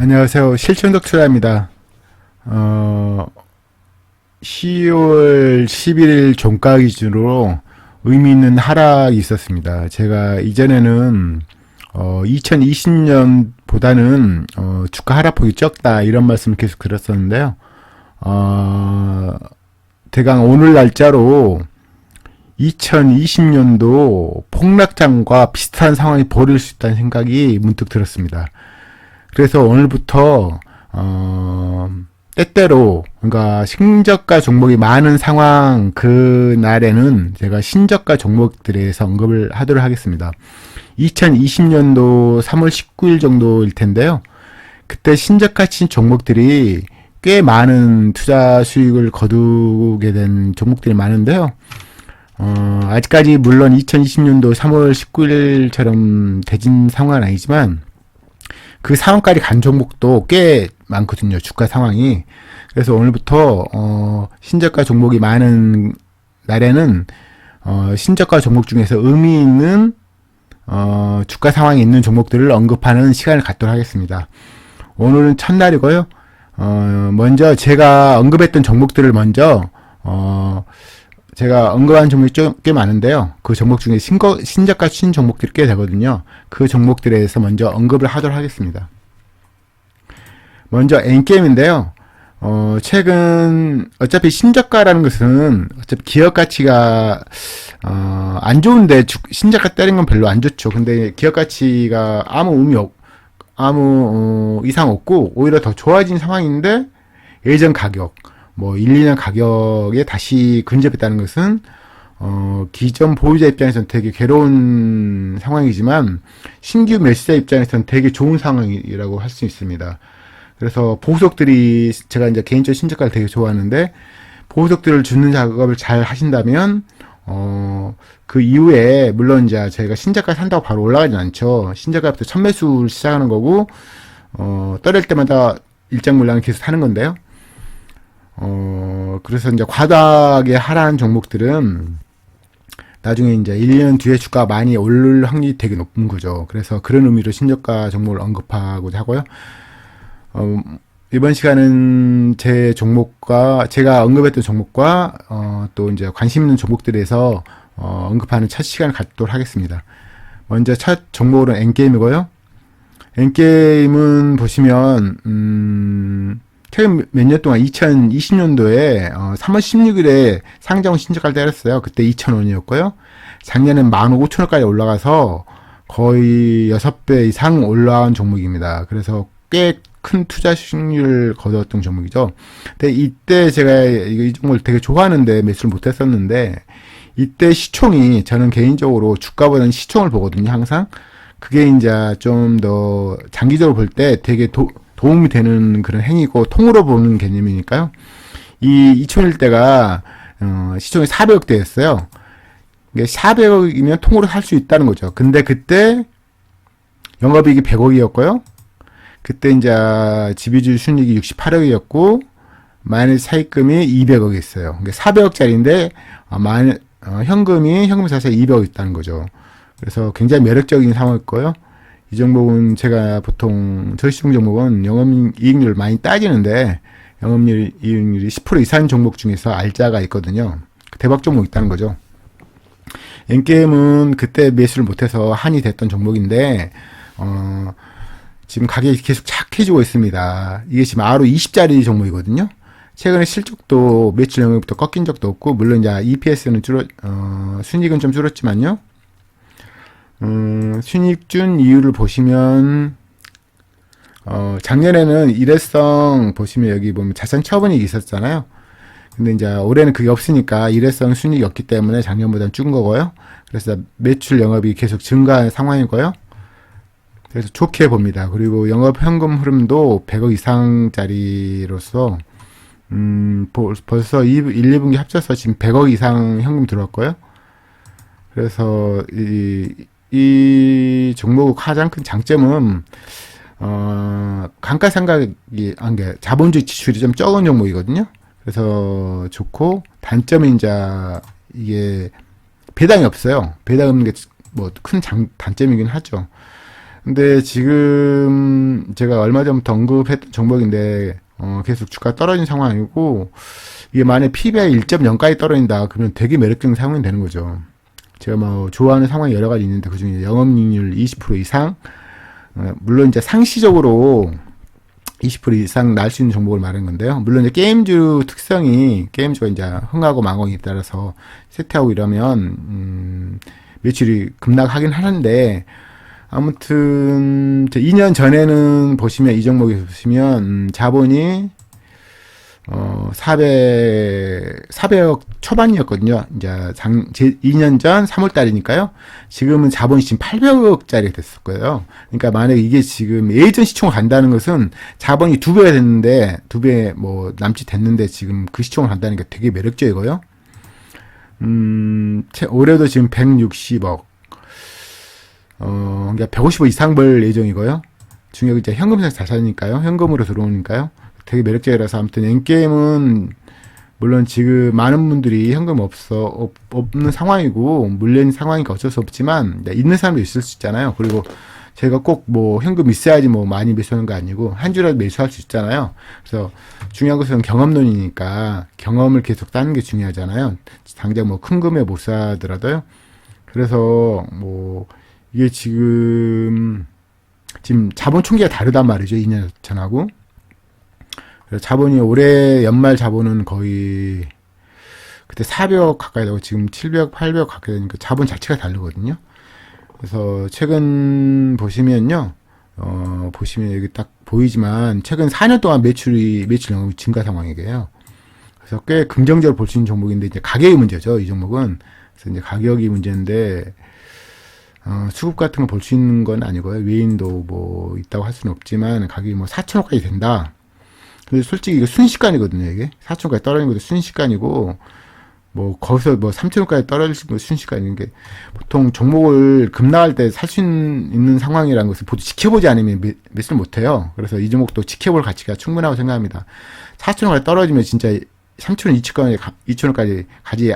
안녕하세요. 실천덕출입니다. 10월 11일 종가 기준으로 의미 있는 하락이 있었습니다. 제가 이전에는 2020년보다는 주가 하락폭이 적다 이런 말씀을 계속 드렸었는데요. 대강 오늘 날짜로 2020년도 폭락장과 비슷한 상황이 벌어질 수 있다는 생각이 문득 들었습니다. 그래서 오늘부터 때때로 그러니까 신저가 종목이 많은 상황 그 날에는 제가 신저가 종목들에 대해서 언급을 하도록 하겠습니다. 2020년도 3월 19일 정도일 텐데요. 그때 신저가 친 종목들이 꽤 많은 투자 수익을 거두게 된 종목들이 많은데요. 아직까지 물론 2020년도 3월 19일처럼 대진 상황은 아니지만 그 상황까지 간 종목도 꽤 많거든요. 주가 상황이. 그래서 오늘부터 신저가 종목이 많은 날에는 신저가 종목 중에서 의미 있는 주가 상황이 있는 종목들을 언급하는 시간을 갖도록 하겠습니다. 오늘은 첫날이고요. 먼저 제가 언급했던 종목들을 먼저 제가 언급한 종목이 꽤 많은데요. 그 종목 중에 신저가 친 종목들이 꽤 되거든요. 그 종목들에 대해서 먼저 언급을 하도록 하겠습니다. 먼저 N게임인데요. 최근 어차피 신저가라는 것은 어차피 기업 가치가 안 좋은데 신저가 때린 건 별로 안 좋죠. 근데 기업 가치가 아무 이상 없고 오히려 더 좋아진 상황인데 예전 가격 1, 2년 가격에 다시 근접했다는 것은 기존 보유자 입장에서는 되게 괴로운 상황이지만 신규 매수자 입장에서는 되게 좋은 상황이라고 할 수 있습니다. 그래서 보석들이 제가 이제 개인적으로 신저가를 되게 좋아하는데 보석들을 주는 작업을 잘 하신다면 그 이후에 물론 이제 저희가 신저가 산다고 바로 올라가진 않죠. 신저가부터 첫 매수를 시작하는 거고 떨어질 때마다 일정 물량을 계속 사는 건데요. 그래서 이제 과다하게 하락한 종목들은 나중에 이제 1년 뒤에 주가가 많이 오를 확률이 되게 높은 거죠. 그래서 그런 의미로 신저가 종목을 언급하고자 하고요. 이번 시간은 제가 언급했던 종목과 또 이제 관심 있는 종목들에서 언급하는 첫 시간을 갖도록 하겠습니다. 먼저 첫 종목으로는 N게임이고요. N게임은 보시면 최근 몇 년 동안 2020년도에 3월 16일에 상장 신저가를 때렸어요. 그때 2,000원이었고요. 작년엔 15,000원까지 올라가서 거의 6배 이상 올라온 종목입니다. 그래서 꽤 큰 투자 수익률을 거두었던 종목이죠. 근데 이때 제가 이 종목을 되게 좋아하는데 매수를 못했었는데 이때 시총이 저는 개인적으로 주가보다는 시총을 보거든요. 항상. 그게 이제 좀 더 장기적으로 볼 때 되게 도움이 되는 그런 행위고 통으로 보는 개념이니까요. 이 2001대가 시총이 400억대였어요. 400억이면 통으로 살 수 있다는 거죠. 근데 그때 영업이익이 100억이었고요. 그때 이제 지비주 순이익이 68억이었고 마이너스 차입금이 200억이었어요. 400억짜리인데 현금이 사실 200억 있다는 거죠. 그래서 굉장히 매력적인 상황이었고요. 이 종목은 제가 보통 저시총 종목은 영업이익률을 많이 따지는데 영업이익률이 10% 이상 종목 중에서 알짜가 있거든요. 대박 종목 있다는 거죠. N게임은 그때 매수를 못해서 한이 됐던 종목인데 지금 가격이 계속 착해지고 있습니다. 이게 지금 아로 20짜리 종목이거든요. 최근에 실적도 매출 영역부터 꺾인 적도 없고 물론 이제 EPS는 순이익은 좀 줄었지만요. 순이익 준 이유를 보시면 작년에는 일회성 보시면 여기 보면 자산 처분이익이 있었잖아요. 근데 이제 올해는 그게 없으니까 일회성 순이익이 없기 때문에 작년보다는 준 거고요. 그래서 매출 영업이 계속 증가한 상황이고요. 그래서 좋게 봅니다. 그리고 영업 현금 흐름도 100억 이상짜리로서 벌써 1, 2분기 합쳐서 지금 100억 이상 현금 들어왔고요. 그래서 이 종목 가장 큰 장점은 감가상각이 자본주의 지출이 좀 적은 종목이거든요. 그래서 좋고 단점이 이제 이게 배당이 없어요. 배당 없는 게 뭐 큰 단점이긴 하죠. 근데 지금 제가 얼마 전부터 언급했던 종목인데 계속 주가 떨어진 상황이고 이게 만약 PBR 1.0까지 떨어진다 그러면 되게 매력적인 상황이 되는 거죠. 제가 뭐 좋아하는 상황이 여러 가지 있는데 그중에 영업이익률 20% 이상 물론 이제 상시적으로 20% 이상 날 수 있는 종목을 말하는 건데요. 물론 이제 게임주 특성이 게임주가 이제 흥하고 망하기에 따라서 세트하고 이러면 매출이 급락하긴 하는데 아무튼 2년 전에는 보시면 이 종목에 보시면 자본이 400억 초반이었거든요. 이제 2년 전 3월 달이니까요. 지금은 자본이 지금 800억짜리 됐을 거예요. 그러니까 만약에 이게 지금 예전 시총을 간다는 것은 자본이 2배가 됐는데, 2배 뭐 남짓 됐는데 지금 그 시총을 간다는 게 되게 매력적이고요. 올해도 지금 160억. 그러니까 150억 이상 벌 예정이고요. 중요한 이제 현금성 자산이니까요. 현금으로 들어오니까요. 되게 매력적이라서 아무튼 엔게임은 물론 지금 많은 분들이 현금 없는 상황이고 물린 상황이니까 어쩔 수 없지만 있는 사람도 있을 수 있잖아요. 그리고 제가 꼭 뭐 현금 있어야지 뭐 많이 매수하는 거 아니고 한 주라도 매수할 수 있잖아요. 그래서 중요한 것은 경험론이니까 경험을 계속 따는 게 중요하잖아요. 당장 뭐 큰 금액 못 사더라도요. 그래서 뭐 이게 지금 자본 총계가 다르단 말이죠. 2년 전하고. 자본이 올해 연말 자본은 거의 그때 400억 가까이 되고 지금 700억, 800억 가까이 되니까 자본 자체가 다르거든요. 그래서 최근 보시면요, 보시면 여기 딱 보이지만 최근 4년 동안 매출 영업이 증가 상황이에요. 그래서 꽤 긍정적으로 볼 수 있는 종목인데 이제 가격이 문제죠. 이 종목은. 그래서 이제 가격이 문제인데 수급 같은 거 볼 수 있는 건 아니고요. 외인도 뭐 있다고 할 수는 없지만 가격이 뭐 4천억까지 된다. 근데 솔직히 이거 순식간이거든요, 이게. 4천원까지 떨어진 것도 순식간이고, 뭐, 거기서 뭐 3천원까지 떨어질 것도 순식간인 게, 보통 종목을 급락할 때 살 수 있는 상황이라는 것을 보통 지켜보지 않으면 매수를 못해요. 그래서 이 종목도 지켜볼 가치가 충분하다고 생각합니다. 4천원까지 떨어지면 진짜 3천원, 2천원까지 가지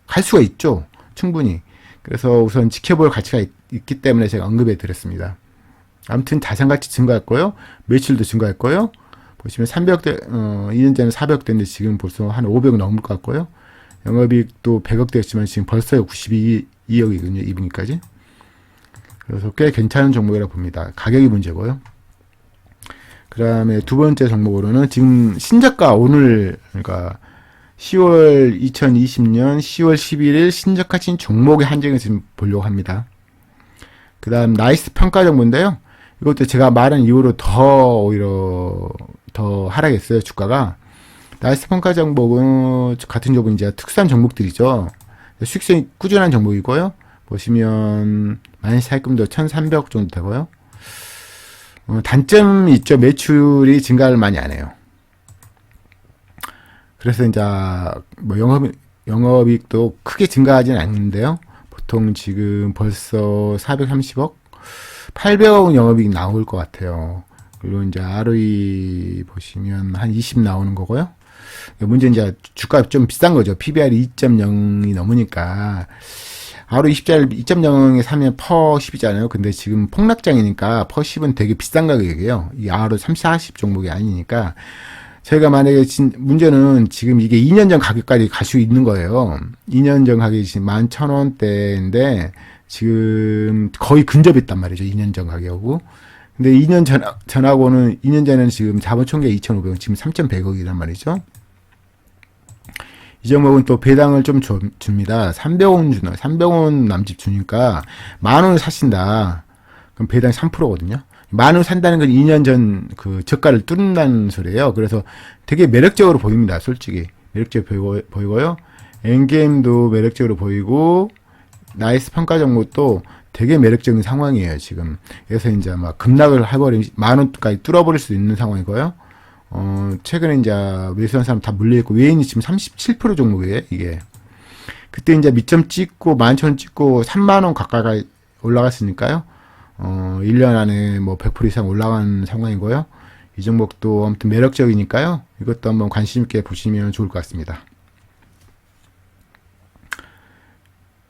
갈 수가 있죠. 충분히. 그래서 우선 지켜볼 가치가 있기 때문에 제가 언급해 드렸습니다. 아무튼 자산가치 증가했고요. 매출도 했고요. 보시면 300대, 2년 전에 400대인데 지금 벌써 한 500억 넘을 것 같고요. 영업이익도 100억대였지만 지금 벌써 92억이거든요. 2분기까지. 그래서 꽤 괜찮은 종목이라고 봅니다. 가격이 문제고요. 그 다음에 두 번째 종목으로는 지금 신저가 오늘, 그러니까 2020년 10월 11일 신저가 친 종목의 한정을 지금 보려고 합니다. 그 다음 나이스 평가 정보인데요. 이것도 제가 말한 이후로 오히려 더 하락했어요, 주가가. 나이스 평가 종목은 같은 종목은 이제 특수한 종목들이죠. 수익성이 꾸준한 종목이고요. 보시면 마이너스 차입금도 1,300억 정도 되고요. 단점이 있죠. 매출이 증가를 많이 안 해요. 그래서 이제 뭐 영업이익도 크게 증가하지는 않는데요. 보통 지금 벌써 430억, 800억 영업이익 나올 것 같아요. 그리고 이제 ROE 보시면 한 20 나오는 거고요. 문제는 이제 주가 좀 비싼 거죠. PBR이 2.0이 넘으니까. ROE 2.0에 사면 퍼 10이잖아요. 근데 지금 폭락장이니까 퍼 10은 되게 비싼 가격이에요. 이 ROE 30, 40 종목이 아니니까. 저희가 만약에 문제는 지금 이게 2년 전 가격까지 갈 수 있는 거예요. 2년 전 가격이 지금 11,000원대인데 지금 거의 근접했단 말이죠. 2년 전 가격하고. 근데 2년 전하고는 2년 전에는 지금 자본 총계 2,500원, 지금 3,100억이란 말이죠. 이 종목은 또 배당을 좀 줍니다. 300원 남짓 주니까 10,000원을 사신다. 그럼 배당이 3%거든요. 10,000원 산다는 건 2년 전 그 저가를 뚫는다는 소리예요. 그래서 되게 매력적으로 보입니다. 솔직히. 매력적으로 보이고요. 엔게임도 매력적으로 보이고, 나이스 평가 정보도 되게 매력적인 상황이에요, 지금. 그래서 이제 막 급락을 해버리면 10,000원까지 뚫어버릴 수 있는 상황이고요. 최근에 이제 매수한 사람 다 물려있고, 외인이 지금 37% 종목이에요, 이게. 그때 이제 밑점 찍고, 11,000원 찍고, 30,000원 가까이 올라갔으니까요. 1년 안에 뭐 100% 이상 올라간 상황이고요. 이 종목도 아무튼 매력적이니까요. 이것도 한번 관심 있게 보시면 좋을 것 같습니다.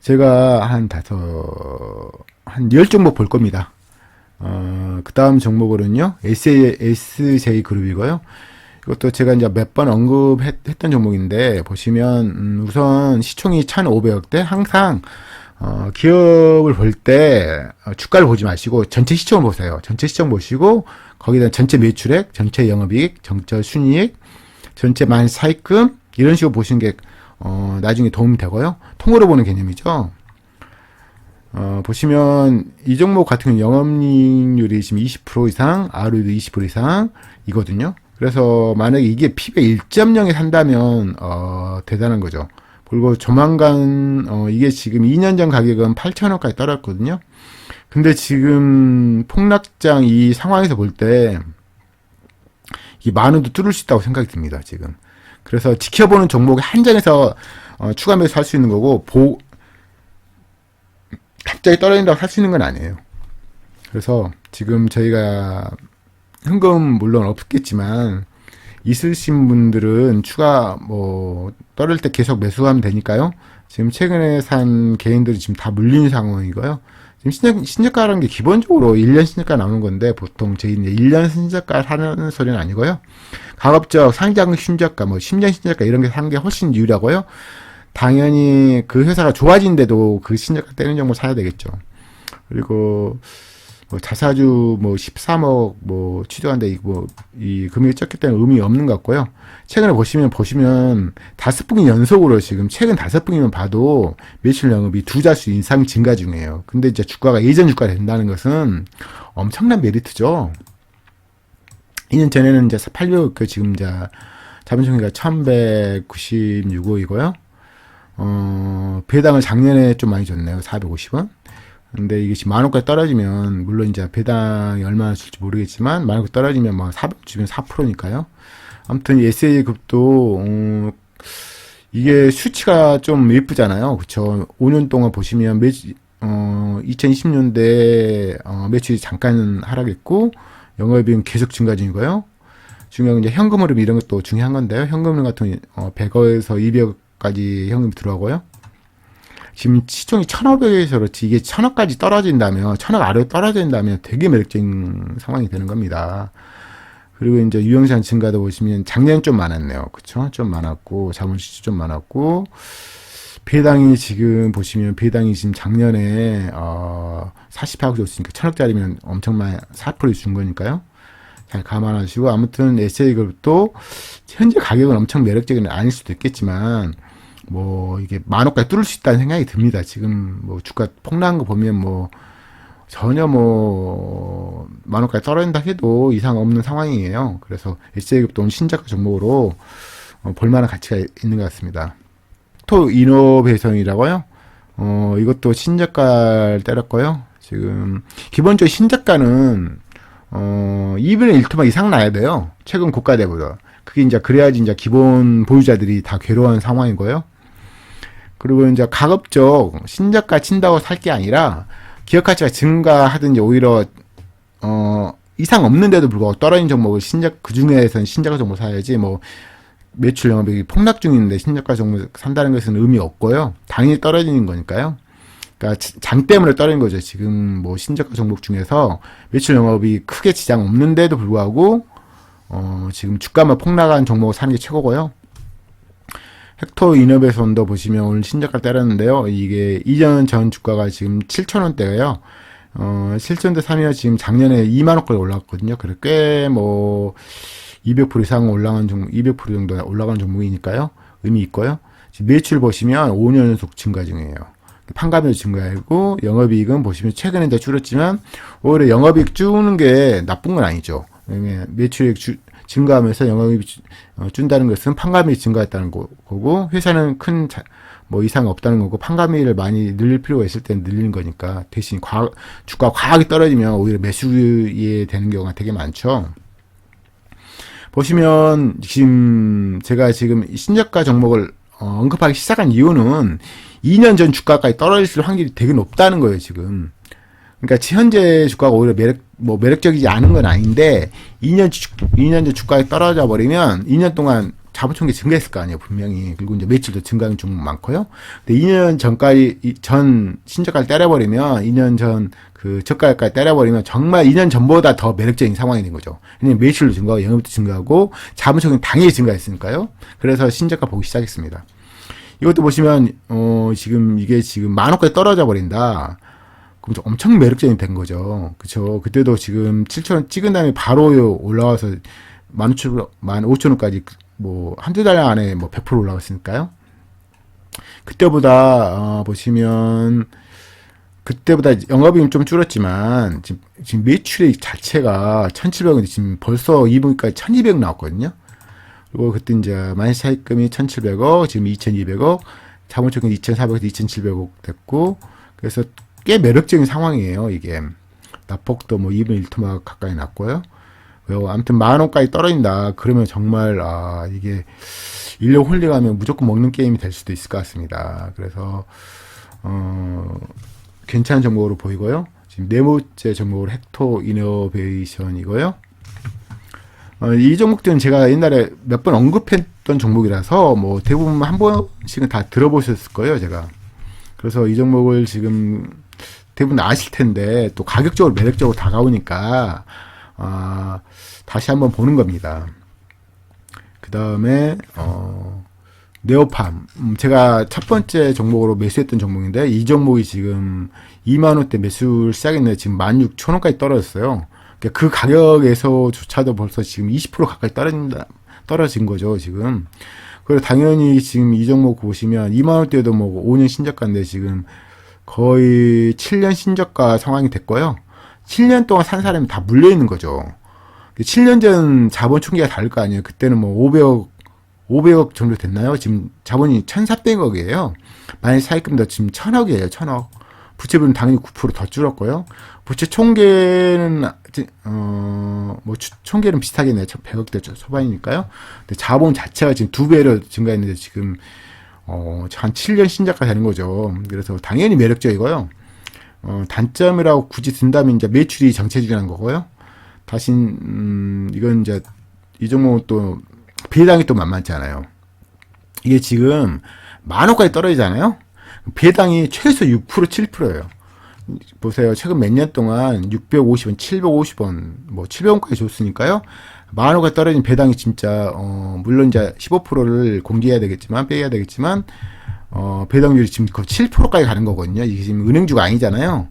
제가 한 10종목 볼 겁니다. 그 다음 종목으로는요, SJ 그룹이고요. 이것도 제가 이제 몇 번 언급했던 종목인데, 보시면, 우선 시총이 1,500억대, 항상, 기업을 볼 때, 주가를 보지 마시고, 전체 시총을 보세요. 전체 시총 보시고, 거기다 전체 매출액, 전체 영업이익, 전체 순이익, 전체 만사익금, 이런 식으로 보시는 게, 나중에 도움이 되고요. 통으로 보는 개념이죠. 보시면 이 종목 같은 경우는 영업이익률이 지금 20% 이상, ROE도 20% 이상이거든요. 그래서 만약에 이게 PB 1.0에 산다면 대단한 거죠. 그리고 조만간 이게 지금 2년 전 가격은 8,000원까지 떨어졌거든요. 근데 지금 폭락장 이 상황에서 볼 때 이 10,000원도 뚫을 수 있다고 생각이 듭니다. 지금. 그래서 지켜보는 종목의 한정에서 추가 매수 할 수 있는 거고 갑자기 떨어진다고 살 수 있는 건 아니에요. 그래서 지금 저희가 현금 물론 없겠지만 있으신 분들은 추가 떨어질 때 계속 매수하면 되니까요. 지금 최근에 산 개인들이 지금 다 물린 상황이고요. 지금 신저가라는 게 기본적으로 1년 신저가 나오는 건데 보통 저희 이제 1년 신저가 하는 소리는 아니고요. 가급적 상장 신저가 10년 신저가 이런 게 사는 게 훨씬 유리하고요. 당연히 그 회사가 좋아진데도 그 신저가 떼는 종목 사야 되겠죠. 그리고 자사주 13억 취득한데 이 금액이 적기 때문에 의미 없는 것 같고요. 최근에 보시면 5분기 연속으로 지금 최근 5분기만 봐도 매출 영업이 2자수 이상 증가 중이에요. 근데 이제 주가가 예전 주가가 된다는 것은 엄청난 메리트죠. 2년 전에는 이제 800억 지금 이제 자본총회가 1196억이고요. 배당을 작년에 좀 많이 줬네요. 450원. 근데 이게 지금 10,000원까지 떨어지면, 물론 이제 배당이 얼마나 줄지 모르겠지만, 10,000원까지 떨어지면 400 주면 4%니까요. 아무튼 SJ급도, 이게 수치가 좀 예쁘잖아요. 그쵸. 5년 동안 보시면 2020년대, 매출이 잠깐 하락했고, 영업이익은 계속 증가 중이고요. 중요한 건 이제 현금 흐름 이런 것도 중요한 건데요. 현금 흐름 같은 100억에서 200억까지 현금이 들어가고요. 지금 시총이 1,500에서 그렇지 이게 1,000억까지 떨어진다면 1,000억 아래로 떨어진다면 되게 매력적인 상황이 되는 겁니다. 그리고 이제 유형산 증가도 보시면 작년 좀 많았네요. 그쵸? 좀 많았고 자본시주 좀 많았고 배당이 지금 보시면 배당이 지금 작년에 48억 줬으니까 1,000억짜리면 엄청난 4%준 거니까요. 잘 감안하시고 아무튼 SJ그룹도 현재 가격은 엄청 매력적인 아닐 수도 있겠지만 이게 10,000원까지 뚫을 수 있다는 생각이 듭니다. 지금 주가 폭락한 거 보면 전혀 10,000원까지 떨어진다 해도 이상 없는 상황이에요. 그래서 SJ급도 오늘 신저가 종목으로 볼만한 가치가 있는 것 같습니다. 또 이노베이션이라고요. 이것도 신저가를 때렸고요. 지금 기본적으로 신저가는 2분의 1토막 이상 나야 돼요. 최근 고가대보다. 그게 이제 그래야지 이제 기본 보유자들이 다 괴로워하는 상황이고요. 그리고 이제 가급적 신저가 친다고 살 게 아니라 기업 가치가 증가하든지 오히려 이상 없는데도 불구하고 떨어진 종목을 그 중에서는 신저가 종목 사야지 매출 영업이익이 폭락 중인데 신저가 종목 산다는 것은 의미 없고요. 당연히 떨어지는 거니까요. 그러니까 장 때문에 떨어진 거죠. 지금 신저가 종목 중에서 매출 영업이 크게 지장 없는데도 불구하고 지금 주가만 폭락한 종목을 사는 게 최고고요. 헥토 이노베이션도 보시면 오늘 신저가 때렸는데요. 이게 이전 전 주가가 지금 7,000원대예요. 7,000원대 사면 지금 작년에 20,000원까지 올랐거든요. 그래 꽤 200% 이상 올라간 종목, 200% 정도 올라간 종목이니까요. 의미 있고요. 지금 매출 보시면 5년 연속 증가 중이에요. 판가면 증가하고 영업이익은 보시면 최근에 이제 줄었지만 오히려 영업이익 주는 게 나쁜 건 아니죠. 매출액 증가하면서 영업이익 준다는 것은 판가면이 증가했다는 거고 회사는 큰 이상 없다는 거고 판가면을 많이 늘릴 필요가 있을 때는 늘리는 거니까 대신 주가 과하게 떨어지면 오히려 매수에 되는 경우가 되게 많죠. 보시면 지금 제가 지금 신저가 종목을 언급하기 시작한 이유는 2년 전 주가까지 떨어질 확률이 되게 높다는 거예요, 지금. 그러니까 현재 주가가 오히려 매력적이지 않은 건 아닌데 2년 전 주가가 떨어져 버리면 2년 동안 자본총계 증가했을 거 아니에요, 분명히. 그리고 이제 매출도 증가한 종목 많고요. 근데 2년 전까지, 전 신저가를 때려버리면, 2년 전 그 저가까지 때려버리면 정말 2년 전보다 더 매력적인 상황이 된 거죠. 왜냐면 매출도 증가하고 영업도 증가하고 자본총계는 당연히 증가했으니까요. 그래서 신저가 보기 시작했습니다. 이것도 보시면, 지금 이게 지금 10,000원까지 떨어져 버린다. 그럼 엄청 매력적인 된 거죠. 그쵸. 그때도 지금 7,000원 찍은 다음에 바로 올라와서 15,000원까지 뭐 한두 달 안에 뭐 100% 올라갔으니까요. 그때보다 보시면 그때보다 영업이익은 좀 줄었지만 지금 매출액 자체가 1,700원인데 지금 벌써 2분기까지 1,200억 나왔거든요. 그리고 그때 이제 만시차익금이 1,700억, 지금 2,200억, 자본총계 2,400에서 2,700억 됐고, 그래서 꽤 매력적인 상황이에요, 이게. 낙폭도 뭐 2분 1토막 가까이 났고요. 아무튼 10,000원까지 떨어진다. 그러면 정말, 이게, 인력 홀딩하면 무조건 먹는 게임이 될 수도 있을 것 같습니다. 그래서, 괜찮은 종목으로 보이고요. 지금 네 번째 종목으로 헥토 이노베이션이고요. 이 종목들은 제가 옛날에 몇 번 언급했던 종목이라서 뭐 대부분 한 번씩은 다 들어보셨을 거예요, 제가. 그래서 이 종목을 지금 대부분 아실 텐데 또 가격적으로 매력적으로 다가오니까 다시 한번 보는 겁니다. 그 다음에 네오팜, 제가 첫 번째 종목으로 매수했던 종목인데 이 종목이 지금 20,000원대 매수를 시작했는데 지금 16,000원까지 떨어졌어요. 그러니까 그 가격에서조차도 벌써 지금 20% 가까이 떨어진 거죠, 지금. 그리고 당연히 지금 이 종목 보시면 20,000원대도 뭐 5년 신저가인데 지금 거의 7년 신저가 상황이 됐고요. 7년 동안 산 사람이 다 물려있는 거죠. 7년 전 자본 총계가 다를 거 아니에요. 그때는 뭐 500억 정도 됐나요? 지금 자본이 1,400억이에요. 만약 차익금도 지금 1,000억이에요. 1,000억. 부채비는 당연히 9% 더 줄었고요. 부채 총계는 총계는 비슷하겠네요. 100억대 초반이니까요. 근데 자본 자체가 지금 2배로 증가했는데 지금 한 7년 신저가 되는 거죠. 그래서 당연히 매력적이고요. 단점이라고 굳이 든다면 이제 매출이 정체주라는 거고요. 다시 이건 이제 이 종목은 또 배당이 또 만만치 않아요. 이게 지금 10,000원까지 떨어지잖아요. 배당이 최소 6%, 7%예요. 보세요. 최근 몇 년 동안 650원, 750원, 뭐 700원까지 줬으니까요. 10,000원까지 떨어진 배당이 진짜 물론 이제 15%를 공개해야 되겠지만 빼야 되겠지만 배당률이 지금 거의 7%까지 가는 거거든요. 이게 지금 은행주가 아니잖아요.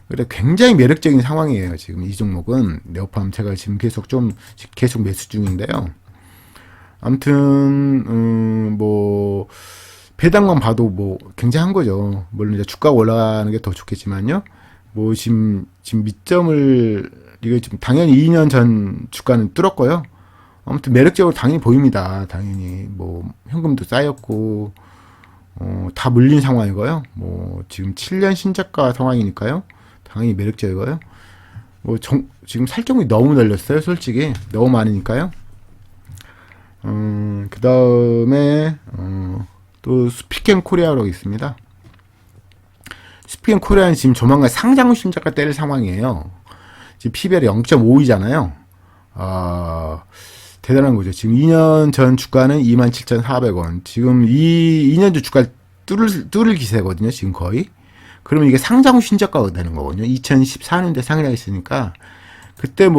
그래 굉장히 매력적인 상황이에요. 지금 이 종목은 네오팜 제가 지금 계속 매수 중인데요. 아무튼 뭐 배당만 봐도 뭐 굉장한 거죠. 물론 이제 주가가 올라가는 게 더 좋겠지만요. 뭐 지금 밑점을 이게 지금 당연히 2년 전 주가는 뚫었고요. 아무튼 매력적으로 당연히 보입니다. 당연히 뭐 현금도 쌓였고 다 물린 상황이고요. 뭐 지금 7년 신저가 상황이니까요. 당연히 매력적이고요. 뭐 지금 살점이 너무 날렸어요. 솔직히 너무 많으니까요. 그 다음에 또 스피켄 코리아로 있습니다. 스피켄 코리아는 지금 조만간 상장 신저가 때릴 상황이에요. 지금 PBR이 0.5이잖아요. 대단한 거죠. 지금 2년 전 주가는 27,400원. 지금 2년 전 주가 뚫을 기세거든요. 지금 거의. 그러면 이게 상장 후 신저가가 되는 거거든요. 2014년도에 상장했으니까 그때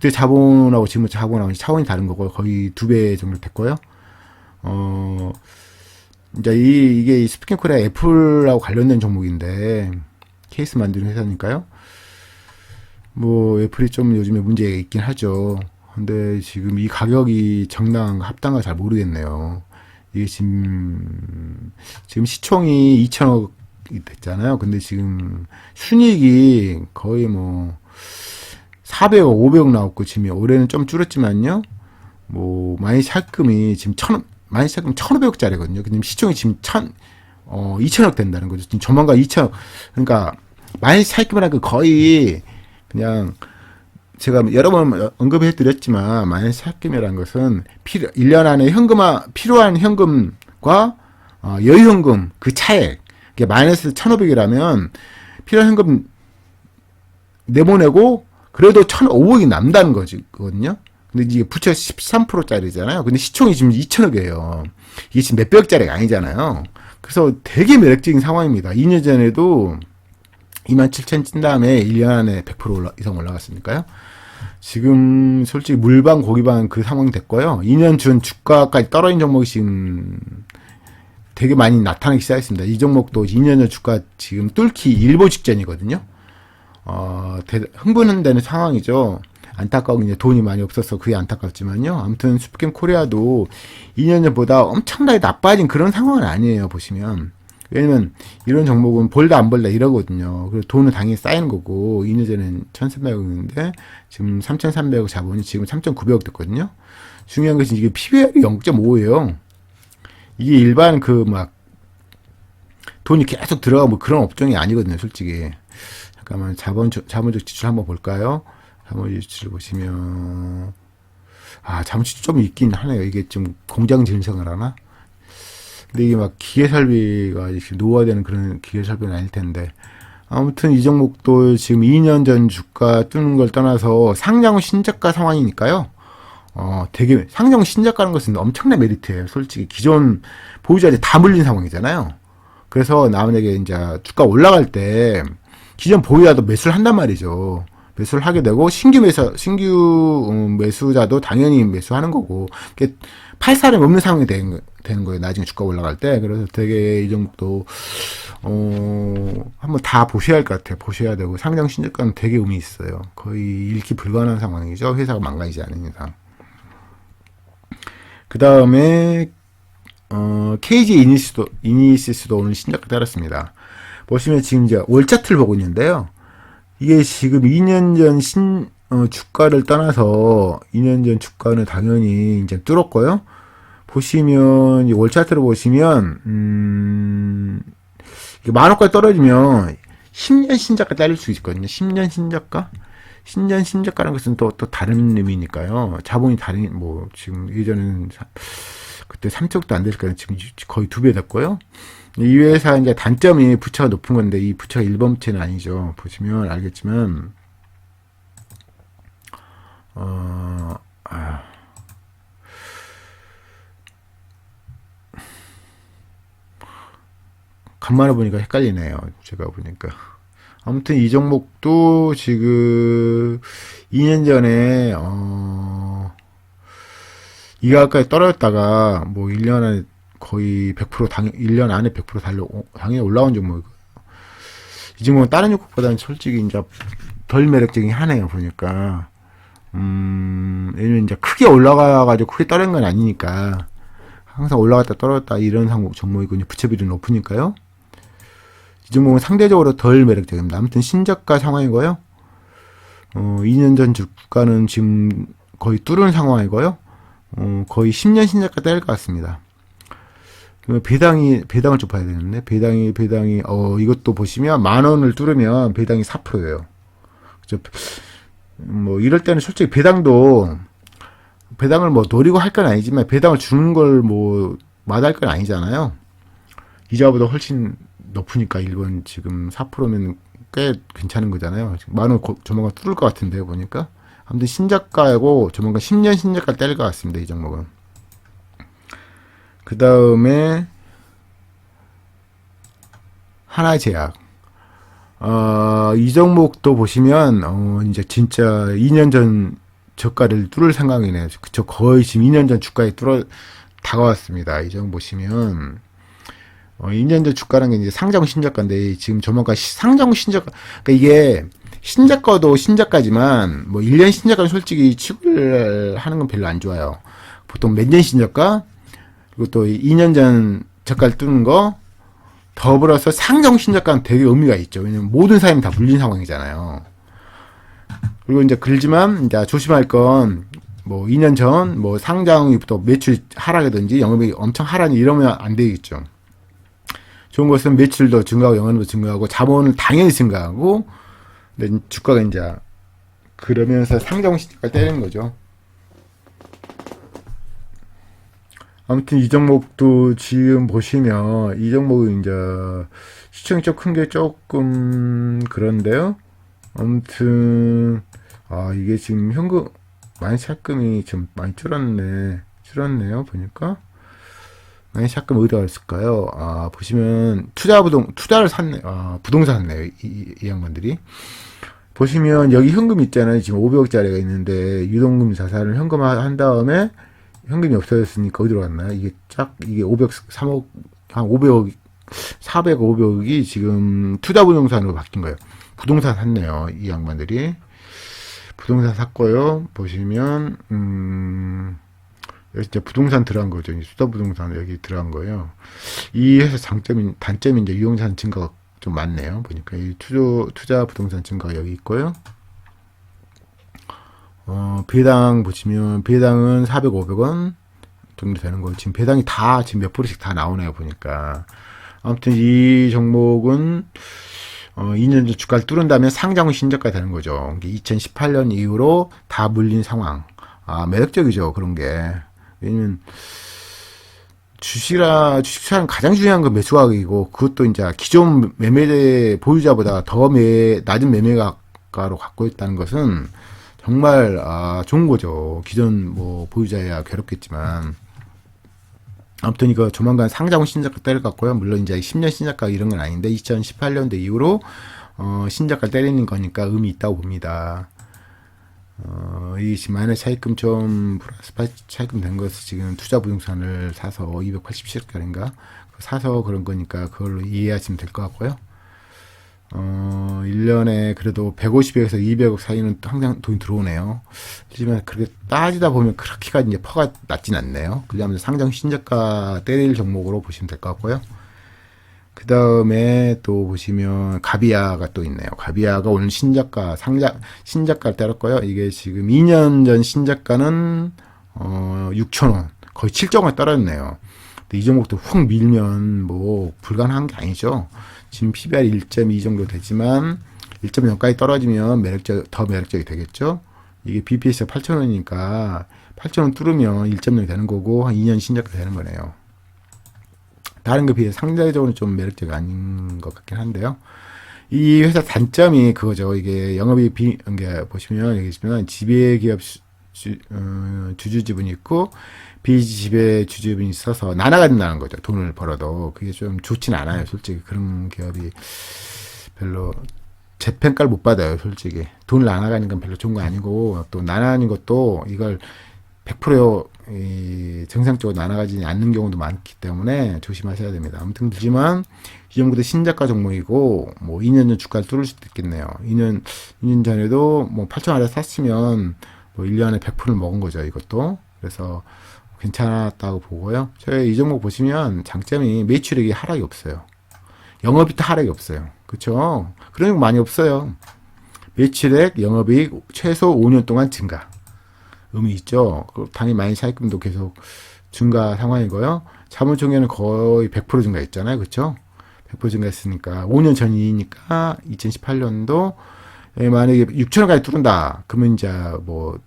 자본하고 지금 자본하고 차원이 다른 거고 거의 2배 정도 됐고요. 이제 이게 스피켄 코리아 애플하고 관련된 종목인데 케이스 만드는 회사니까요. 뭐 애플이 좀 요즘에 문제가 있긴 하죠. 근데 지금 이 가격이 합당한가 잘 모르겠네요. 이게 지금 시총이 2,000억이 됐잖아요. 근데 지금 순이익이 거의 뭐 400억, 500억 나왔고 지금 올해는 좀 줄었지만요. 뭐 만시차익금이 지금 1,500억짜리거든요. 근데 시총이 지금 2,000억 된다는 거죠. 지금 조만간 2,000억. 그러니까 만시차익금이라는 거 거의 그냥 제가 여러 번 언급해 드렸지만 만시차익금이라는 것은 1년 안에 필요한 현금과 여유현금 그 차액. 이게 마이너스 1,500이라면 필요한 현금 내보내고 그래도 1,500이 남다는 거거든요. 근데 이게 부채 13%짜리잖아요. 근데 시총이 지금 2천억이에요. 이게 지금 몇백억짜리가 아니잖아요. 그래서 되게 매력적인 상황입니다. 2년 전에도 27,000 찐 다음에 1년 안에 100% 이상 올라갔으니까요. 지금 솔직히 물방 고기방 그 상황이 됐고요. 2년 전 주가까지 떨어진 종목이 지금 되게 많이 나타나기 시작했습니다. 이 종목도 2년 전 주가 지금 뚫기 일보 직전이거든요. 흥분되는 상황이죠. 안타까운 이제 돈이 많이 없어서 그게 안타깝지만요. 아무튼 슈퍼캠 코리아도 2년 전보다 엄청나게 나빠진 그런 상황은 아니에요. 보시면. 왜냐면 이런 종목은 벌다 안 벌다 이러거든요. 그래서 돈은 당연히 쌓이는 거고 2년 전엔 1,300억인데 지금 3,300억 자본이 지금 3,900억 됐거든요. 중요한 것은 이게 PBR이 0.5예요. 이게 일반 그 막 돈이 계속 들어가고 뭐 그런 업종이 아니거든요. 솔직히. 잠깐만 자본적 지출 한번 볼까요? 자본적 지출 보시면 자본적 지출 좀 있긴 하네요. 이게 좀 공장 증성을 하나? 근데 이게 막 기계설비가 노후화되는 그런 기계설비는 아닐 텐데. 아무튼 이 종목도 지금 2년 전 주가 뜨는 걸 떠나서 상장 후 신저가 상황이니까요. 되게 상장 후 신저가라는 것은 엄청난 메리트예요. 솔직히 기존 보유자들이 다 물린 상황이잖아요. 그래서 만약에 이제 주가 올라갈 때 기존 보유자도 매수를 한단 말이죠. 매수를 하게 되고 신규 매수자도 당연히 매수하는 거고 팔 사람이 없는 상황이 되는 거예요. 나중에 주가 올라갈 때. 그래서 되게 이 종목도 한번 다 보셔야 할 것 같아요. 보셔야 되고 상장 신저가는 되게 의미 있어요. 거의 잃기 불가능한 상황이죠. 회사가 망가지지 않은 이상. 그 다음에 KG 이니시스도 오늘 신저가 따랐습니다. 보시면 지금 이제 월 차트를 보고 있는데요. 이게 지금 2년 전 주가를 떠나서 2년 전 주가는 당연히 이제 뚫었고요. 보시면 이 월 차트를 보시면 10,000원까지 떨어지면 10년 신저가 딸릴 수 있거든요. 10년 신저가? 10년 신저가라는 것은 또 다른 의미니까요. 자본이 다른 뭐 지금 예전에는 그때 3억도 안 됐을 거예요. 지금 거의 2배 됐고요. 이 회사 이제 단점이 부채가 높은 건데 이 부채가 일반 부채는 아니죠. 보시면 알겠지만 간만에 보니까 헷갈리네요. 제가 보니까. 아무튼 이 종목도 지금 2년 전에 이하까지 떨어졌다가 뭐 1년 안에 거의 100% 1년 안에 100% 당연히 올라온 종목이고 이 종목은 다른 종목보다는 솔직히 이제 덜 매력적이긴 하네요. 보니까 얘는 이제 크게 올라가가지고 크게 떨어진 건 아니니까 항상 올라갔다 떨어졌다 이런 종목이고 부채 비율이 높으니까요. 이 종목은 상대적으로 덜 매력적입니다. 아무튼 신저가 상황이고요. 2년 전 주가는 지금 거의 뚫은 상황이고요. 거의 10년 신저가 뗄 것 같습니다. 배당을 좀 봐야 되겠네. 배당이, 이것도 보시면 10,000원을 뚫으면 배당이 4%예요. 뭐, 이럴 때는 솔직히 배당을 뭐 노리고 할 건 아니지만 배당을 주는 걸 뭐, 마다할 건 아니잖아요. 이자보다 훨씬 높으니까 일본 지금 4%면 꽤 괜찮은 거잖아요. 10,000원 조만간 뚫을 것 같은데요, 보니까. 아무튼 신저가고 조만간 10년 신저가 뗄 것 같습니다, 이 종목은. 그 다음에 하나제약. 이 종목도 보시면 이제 진짜 2년 전 저가를 뚫을 생각이네요. 그쵸? 거의 지금 2년 전 주가에 다가왔습니다. 이 종목 보시면 2년 전 주가라는 게 이제 상장 신저가인데 지금 조만간 상장 신저가. 그러니까 이게 신저가도 신저가지만 뭐 1년 신저가는 솔직히 취급을 하는 건 별로 안 좋아요. 보통 몇 년 신저가? 그리고 또 2년 전 저가를 뚫는 거 더불어서 상장 신저가는 되게 의미가 있죠. 왜냐면 모든 사람이 다 물린 상황이잖아요. 그리고 이제 그러지만 이제 조심할 건 뭐 2년 전 뭐 상장부터 매출 하락이든지 영업이 엄청 하락이 이러면 안 되겠죠. 좋은 것은 매출도 증가하고 영업도 증가하고 자본을 당연히 증가하고 근데 주가가 이제 그러면서 상장 신저가 때리는 거죠. 아무튼 이 종목도 지금 보시면 이 종목은 이제 시청이 좀 큰 게 조금 그런데요. 아무튼 이게 지금 만시작금이 좀 많이 줄었네요. 보니까. 만시작금 어디다 갔을까요? 보시면, 투자를 샀네, 부동산 샀네요. 이 양반들이. 보시면, 여기 현금 있잖아요. 지금 500억짜리가 있는데, 유동금 자산을 현금화 한 다음에, 현금이 없어졌으니까 어디로 갔나요? 이게 3억, 한 500억, 400억, 500억이 지금 투자 부동산으로 바뀐 거예요. 부동산 샀네요. 이 양반들이. 부동산 샀고요. 보시면, 여기 이제 부동산 들어간 거죠. 투자 부동산 여기 들어간 거예요. 이 회사 단점이 이제 유용자산 증가가 좀 많네요. 보니까 이 투자 부동산 증가가 여기 있고요. 배당 보시면, 배당은 400, 500원 정도 되는 거예요. 지금 배당이 지금 몇 프로씩 다 나오네요. 보니까. 아무튼 이 종목은 2년 전 주가를 뚫은 다음에 상장 후 신저가 되는 거죠. 2018년 이후로 다 물린 상황. 매력적이죠. 그런 게. 왜냐면 주식시장 가장 중요한 건 매수가격이고, 그것도 이제 기존 매매 보유자보다 더 낮은 매매가로 갖고 있다는 것은 정말 좋은 거죠. 기존 뭐 보유자야 괴롭겠지만. 아무튼 이거 조만간 상장 후 신저가 때릴 것 같고요. 물론 이제 10년 신저가 이런 건 아닌데 2018년도 이후로 신저가 때리는 거니까 의미 있다고 봅니다. 이 지금 마이너스 차입금 좀 플러스 차입금 된 것을 지금 투자 부동산을 사서 287억짜리인가 사서 그런 거니까 그걸로 이해하시면 될 것 같고요. 1년에 그래도 150억에서 200억 사이는 항상 돈이 들어오네요. 하지만 그렇게 따지다 보면 그렇게까지 이제 퍼가 낮진 않네요. 그다음에 상장 신저가 때릴 종목으로 보시면 될 것 같고요. 그 다음에 또 보시면 가비아가 또 있네요. 가비아가 오늘 신저가를 때렸고요. 이게 지금 2년 전 신저가는 6,000원, 거의 7조원 떨어졌네요. 근데 이 종목도 훅 밀면 뭐 불가능한 게 아니죠. 지금 PBR 1.2 정도 되지만 1.0까지 떨어지면 더 매력적이 되겠죠. 이게 BPS가 8,000원이니까 8,000원 뚫으면 1.0 되는 거고 한 2년 신저가 되는 거네요. 다른 것에 비해 상대적으로 좀 매력적이 아닌 것 같긴 한데요. 이 회사 단점이 그거죠. 이게 영업이익 보시면 여기 있으면 지배기업 주주 지분이 있고 비지배 주주 지분이 있어서 나눠간다는 거죠. 돈을 벌어도 그게 좀 좋진 않아요. 솔직히 그런 기업이 별로 재평가를 못 받아요. 솔직히 돈을 나눠가는 건 별로 좋은 거 아니고 또 나눠가는 것도 이걸 100% 정상적으로 나눠가지 않는 경우도 많기 때문에 조심하셔야 됩니다. 아무튼 그렇지만 이 정도도 신저가 종목이고 뭐 2년 전 주가를 뚫을 수도 있겠네요. 2년 전에도 뭐 8천 원에 샀으면 뭐 1년에 100%를 먹은 거죠. 이것도. 그래서 괜찮았다고 보고요. 저희 이 종목 보시면 장점이 매출액이 하락이 없어요. 영업이익도 하락이 없어요. 그렇죠? 그런 거 많이 없어요. 매출액, 영업이익 최소 5년 동안 증가. 의미 있죠. 당연히 많이 차입금도 계속 증가 상황이고요. 자본총회는 거의 100% 증가했잖아요. 그렇죠? 100% 증가했으니까 5년 전이니까 2018년도 만약에 6천원까지 뚫은다. 그러면 이제 뭐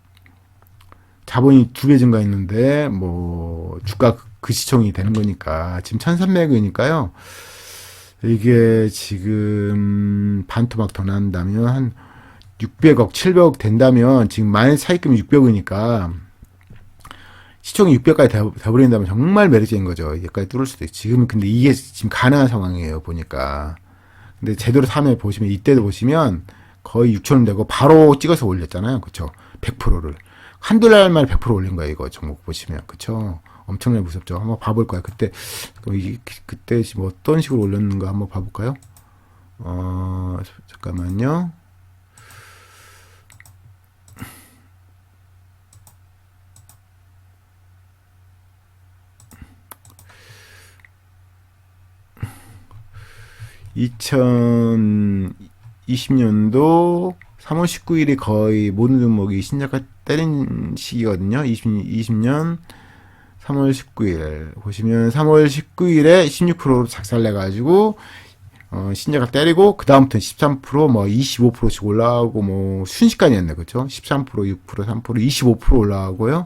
자본이 2배 증가했는데 뭐 주가 그 시총이 되는 거니까 지금 1,300원이니까요. 이게 지금 반토막 더 난다면 한 600억, 700억 된다면 지금 마이너스 차입금이 600억이니까 시총이 600까지 돼버린다면 정말 매력적인 거죠. 여기까지 뚫을 수도 있고 지금 근데 이게 지금 가능한 상황이에요. 보니까. 근데 제대로 사면 보시면 이때도 보시면 거의 6천원 되고 바로 찍어서 올렸잖아요. 그쵸? 100%를. 한두 달 만에 100% 올린 거예요. 이거 종목 보시면. 그쵸? 엄청나게 무섭죠. 한번 봐볼 거예요. 그때 지금 어떤 식으로 올렸는가 한번 봐볼까요? 잠깐만요. (2020년도) 3월 19일이 거의 모든 종목이 신저가 때린 시기거든요. 20년 3월 19일 보시면 3월 19일에 16%로 작살내가지고 신저가 때리고 그 다음부터 13%, 뭐 25%씩 올라가고 뭐 순식간이었네, 그렇죠? 13%, 6%, 3%, 25% 올라가고요.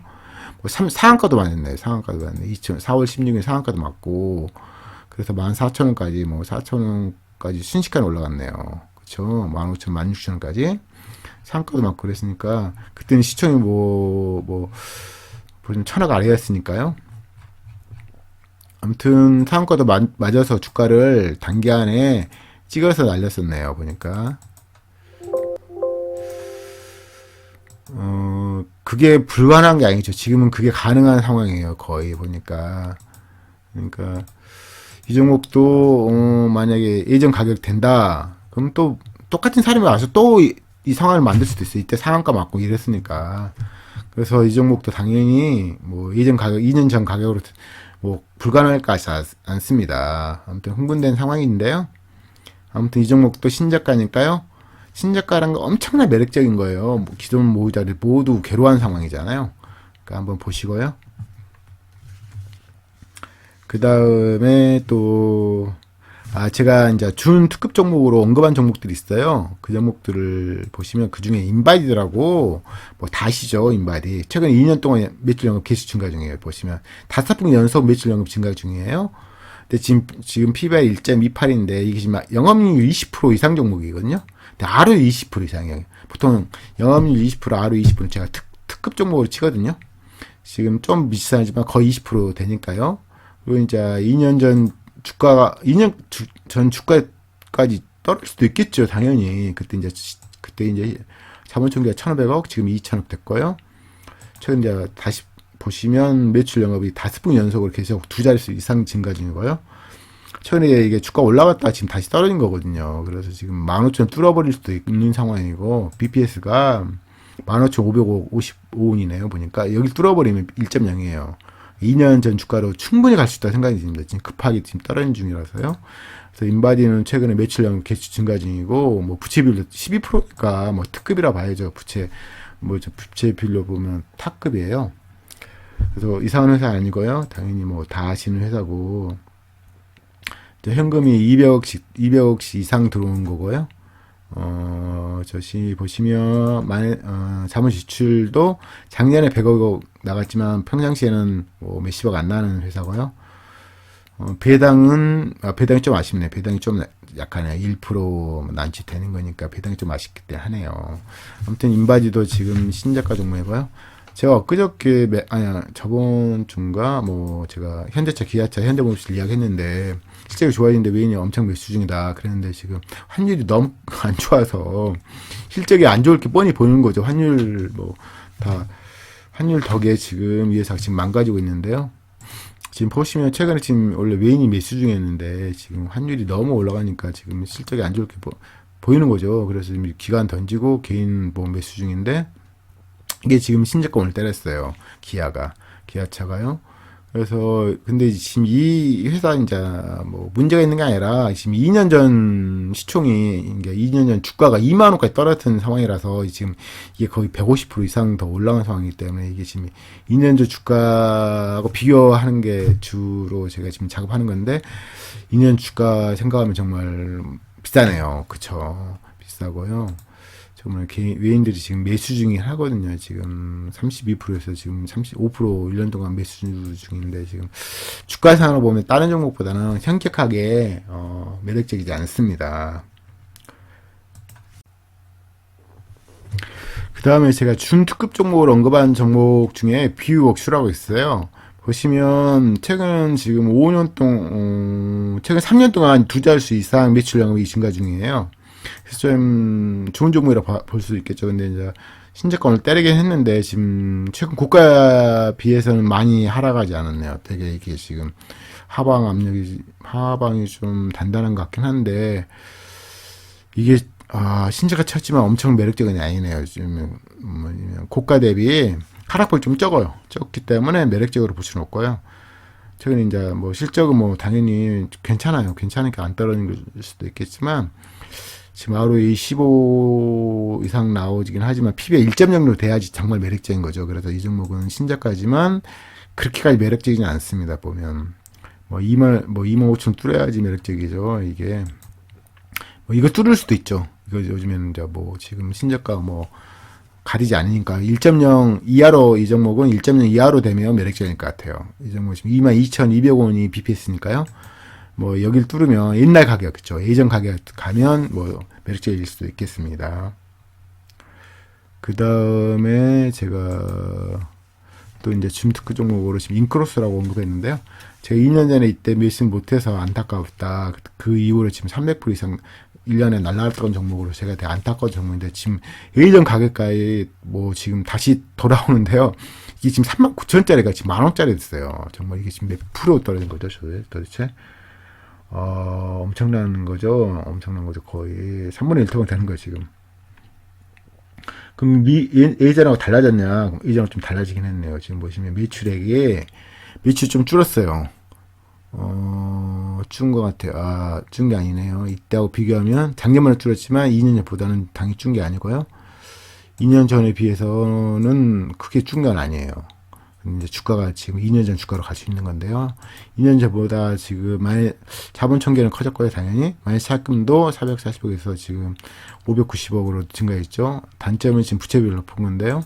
뭐 상한가도 많았네, 상한가도 많네. 4월 16일 상한가도 맞고 그래서 14,000원까지 뭐 4,000원까지 순식간에 올라갔네요. 그쵸? 15,000, 16,000원까지. 상가도 많고 그랬으니까, 그때는 시총이 보통 1,000억 아래였으니까요. 아무튼, 상한가도 맞아서 주가를 단기간에 찍어서 날렸었네요, 보니까. 그게 불가능한 게 아니죠. 지금은 그게 가능한 상황이에요, 거의 보니까. 그러니까, 이 종목도, 만약에 예전 가격 된다, 그럼 또, 똑같은 사람이 와서 또 이 상황을 만들 수도 있어요. 이때 상한가 맞고 이랬으니까. 그래서 이 종목도 당연히, 뭐, 예전 가격, 2년 전 가격으로, 뭐, 불가능할 것 같지 않습니다. 아무튼 흥분된 상황인데요. 아무튼 이 종목도 신저가니까요. 신저가라는 거 엄청나게 매력적인 거예요. 뭐 기존 모의자들 모두 괴로워하는 상황이잖아요. 그러니까 한번 보시고요. 그 다음에 또, 제가 이제 준 특급 종목으로 언급한 종목들이 있어요. 그 종목들을 보시면 그 중에 인바디더라고, 뭐 다시죠, 인바디. 최근 2년 동안 매출 영업 개수 증가 중이에요. 보시면 5분 연속 매출 영업 증가 중이에요. 근데 지금 PBR 1.28인데 이게 지금 영업률 20% 이상 종목이거든요. 근데 ROE 20% 이상이에요. 보통 영업률 20%, ROE 20%는 제가 특급 종목으로 치거든요. 지금 좀 비슷하지만 거의 20% 되니까요. 그리고 이제 2년 전 주가가 2년 전 주가까지 떨어질 수도 있겠죠, 당연히. 그때 이제 자본 총계가 1,500억, 지금 2,000억 됐고요. 최근 이제 다시 보시면 매출 영업이 5분 연속으로 계속 두 자릿수 이상 증가 중이고요. 최근에 이게 주가 올라갔다가 지금 다시 떨어진 거거든요. 그래서 지금 15,000원 뚫어버릴 수도 있는 상황이고, BPS가 15,555원이네요. 보니까 여기 뚫어버리면 1.0이에요. 2년 전 주가로 충분히 갈 수 있다고 생각이 듭니다. 지금 급하게 지금 떨어진 중이라서요. 그래서 인바디는 최근에 매출량 개수 증가 중이고, 뭐 부채비율도 12%니까 뭐 특급이라 봐야죠. 부채비율로 보면 탑급이에요. 그래서 이상한 회사 아니고요. 당연히 뭐 다 아시는 회사고, 현금이 200억씩 이상 들어오는 거고요. 보시면, 자본 지출도 작년에 100억 나갔지만 평상시에는 뭐 몇십억 안 나는 회사고요. 배당이 좀 아쉽네. 배당이 좀 약하네. 1% 난치되는 거니까 배당이 좀 아쉽게 하네요. 아무튼 인바디도 지금 신저가 종목이고요. 제가 엊그저께, 저번 주인가, 제가 현대차, 기아차, 현대모비스 이야기했는데, 실적이 좋아지는데 외인이 엄청 매수 중이다. 그랬는데 지금 환율이 너무 안 좋아서, 실적이 안 좋을 게 뻔히 보이는 거죠. 환율 덕에 지금 이 회사가 지금 망가지고 있는데요. 지금 보시면 최근에 지금 원래 외인이 매수 중이었는데, 지금 환율이 너무 올라가니까 지금 실적이 안 좋을 게 보이는 거죠. 그래서 지금 기관 던지고 개인 매수 중인데, 이게 지금 신저가를 때렸어요. 기아차가요. 그래서, 근데 지금 이 회사 이제 문제가 있는 게 아니라 지금 2년 전 시총이, 2년 전 주가가 2만원까지 떨어진 상황이라서 지금 이게 거의 150% 이상 더 올라간 상황이기 때문에 이게 지금 2년 전 주가하고 비교하는 게 주로 제가 지금 작업하는 건데 2년 주가 생각하면 정말 비싸네요. 그쵸. 비싸고요. 정말 외인들이 지금 매수 중이 하거든요. 지금 32%에서 지금 35% 1년 동안 매수 중인데 지금 주가상으로 보면 다른 종목보다는 현격하게 매력적이지 않습니다. 그 다음에 제가 준특급 종목을 언급한 종목 중에 비유웍슈라고 있어요. 보시면 최근 지금 5년 최근 3년 동안 두 자릿수 이상 매출 영업이 증가 중이에요. 그래서 좀 좋은 종목이라 볼 수 있겠죠. 근데 이제 신저가를 때리긴 했는데 지금 최근 고가 비해서는 많이 하락하지 않았네요. 되게 이게 지금 하방이 좀 단단한 것 같긴 한데 이게 신저가 쳤지만 엄청 매력적인 아니네요. 지금 고가 대비 하락폭이 좀 적기 때문에 매력적으로 볼 수는 없고요. 최근 이제 실적은 당연히 괜찮으니까 안 떨어진 걸 수도 있겠지만 지금 ROE 15 이상 나오긴 하지만 PBR 1.0로 돼야지 정말 매력적인 거죠. 그래서 이 종목은 신저가지만 그렇게까지 매력적이지 않습니다. 보면 25,000 뚫어야지 매력적이죠. 이게 이거 뚫을 수도 있죠. 이거 요즘에는 이제 지금 신저가 가리지 않으니까 1.0 이하로 이 종목은 1.0 이하로 되면 매력적일 것 같아요. 이 종목 지금 22,200원이 BPS니까요. 뭐 여길 뚫으면 옛날 가격, 그쵸? 예전 가격 가면 뭐 매력적일 수도 있겠습니다. 그 다음에 제가 또 이제 줌특크 종목으로 지금 인크로스라고 언급했는데요. 제가 2년 전에 이때 매수 못해서 안타깝다. 그 이후로 지금 300% 이상 1년에 날라갔던 종목으로 제가 되게 안타까운 종목인데, 지금 예전 가격까지 뭐 지금 다시 돌아오는데요. 이게 지금 39,000원짜리가 지금 만원짜리 됐어요. 정말 이게 지금 몇 프로 떨어진 거죠, 도대체? 엄청난 거죠. 엄청난 거죠. 거의 3분의 1 토막 되는 거예요, 지금. 그럼 예전하고 달라졌냐? 예전하고 좀 달라지긴 했네요. 지금 보시면 매출 좀 줄었어요. 준 것 같아요. 준 게 아니네요. 이때하고 비교하면 작년보다 줄었지만 2년 전보다는 당연히 준 게 아니고요. 2년 전에 비해서는 크게 준 건 아니에요. 이제 주가가 지금 2년 전 주가로 갈 수 있는 건데요. 2년 전보다 지금 자본 총계는 커졌고요, 당연히. 시작금도 440억에서 지금 590억으로 증가했죠. 단점은 지금 부채비율 높은 건데요.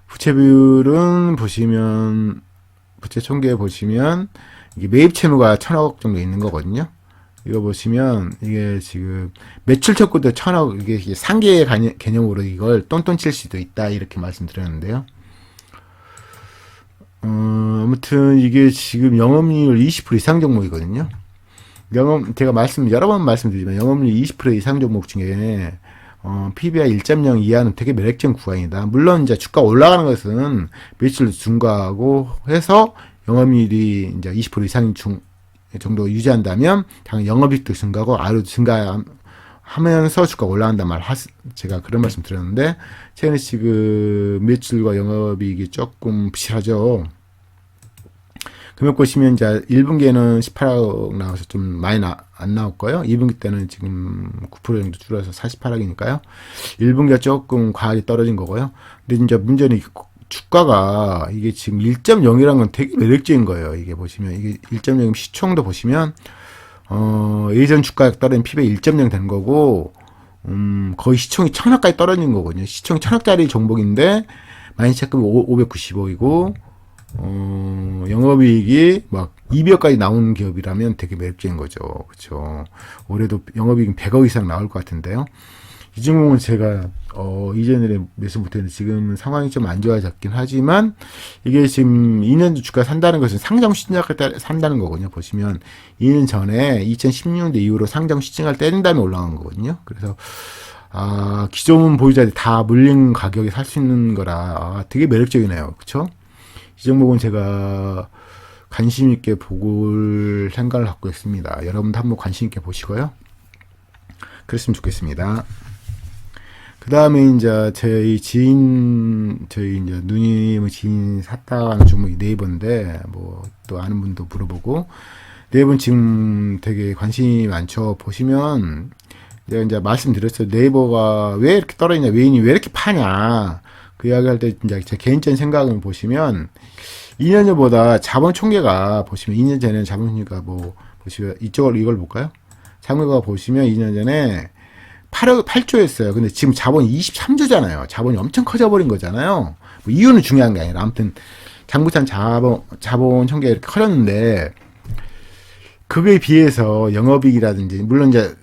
부채비율은 보시면, 부채 총계 보시면, 이게 매입 채무가 1,000억 정도 있는 거거든요. 이거 보시면, 이게 지금 매출 쳤고도 1,000억, 이게 상계 개념으로 이걸 똔똔 칠 수도 있다, 이렇게 말씀드렸는데요. 아무튼 이게 지금 영업이익률 20% 이상 종목이거든요. 제가 여러 번 말씀드리지만 영업이익률 20% 이상 종목 중에 PBR 1.0 이하는 되게 매력적인 구간이다. 물론 이제 주가 올라가는 것은 매출 증가하고 해서 영업이익률이 이제 20% 이상 정도 유지한다면 당연히 영업이익도 증가하고 아래도 증가하면서 주가 올라간단 제가 그런 말씀 드렸는데, 최근에 지금 매출과 영업이익이 조금 부실하죠. 금액 보시면 이제 1분기에는 18억 나와서 좀 많이 안 나왔고요. 2분기 때는 지금 9% 정도 줄어서 48억이니까요. 1분기가 조금 과하게 떨어진 거고요. 근데 이제 문제는 주가가 이게 지금 1.0이라는 건 되게 매력적인 거예요. 이게 보시면 이게 1.0 시총도 보시면 예전 주가가 떨어진 PB 1.0 된 거고, 거의 시총이 1,000억까지 떨어진 거거든요. 시총이 1,000억짜리 종목인데 시작금이 590억이고 영업이익이 막 200억까지 나오는 기업이라면 되게 매력적인 거죠. 그렇죠. 올해도 영업이익은 100억 이상 나올 것 같은데요. 이 종목은 제가 이전에 매수 못했는데 지금 상황이 좀 안 좋아졌긴 하지만, 이게 지금 2년 주가 산다는 것은 상장 시즌할 때 산다는 거거든요. 보시면 2년 전에 2016년도 이후로 상장 시즌을 때린 다음에 올라간 거거든요. 그래서 기존 보유자들이 다 물린 가격에 살 수 있는 거라 되게 매력적이네요. 그렇죠? 이 종목은 제가 관심 있게 보고 생각을 갖고 있습니다. 여러분도 한번 관심 있게 보시고요. 그랬으면 좋겠습니다. 그 다음에 이제 저희 이제 누님의 지인 샀다 하는 종목이 네이버인데, 뭐 또 아는 분도 물어보고, 네이버는 지금 되게 관심이 많죠. 보시면 제가 이제 말씀드렸어요. 네이버가 왜 이렇게 떨어지냐, 외인이 왜 이렇게 파냐. 그 이야기 할 때 이제 제 개인적인 생각을 보시면 2년 전보다 자본 총계가 보시면 2년 전에는 자본 총계가 뭐 보시면 이걸 볼까요? 자본가 보시면 2년 전에 8조였어요. 근데 지금 자본이 23조잖아요. 자본이 엄청 커져버린 거잖아요. 뭐 이유는 중요한 게 아니라 아무튼 장부상 자본 총계가 이렇게 커졌는데, 그거에 비해서 영업이익이라든지, 물론 이제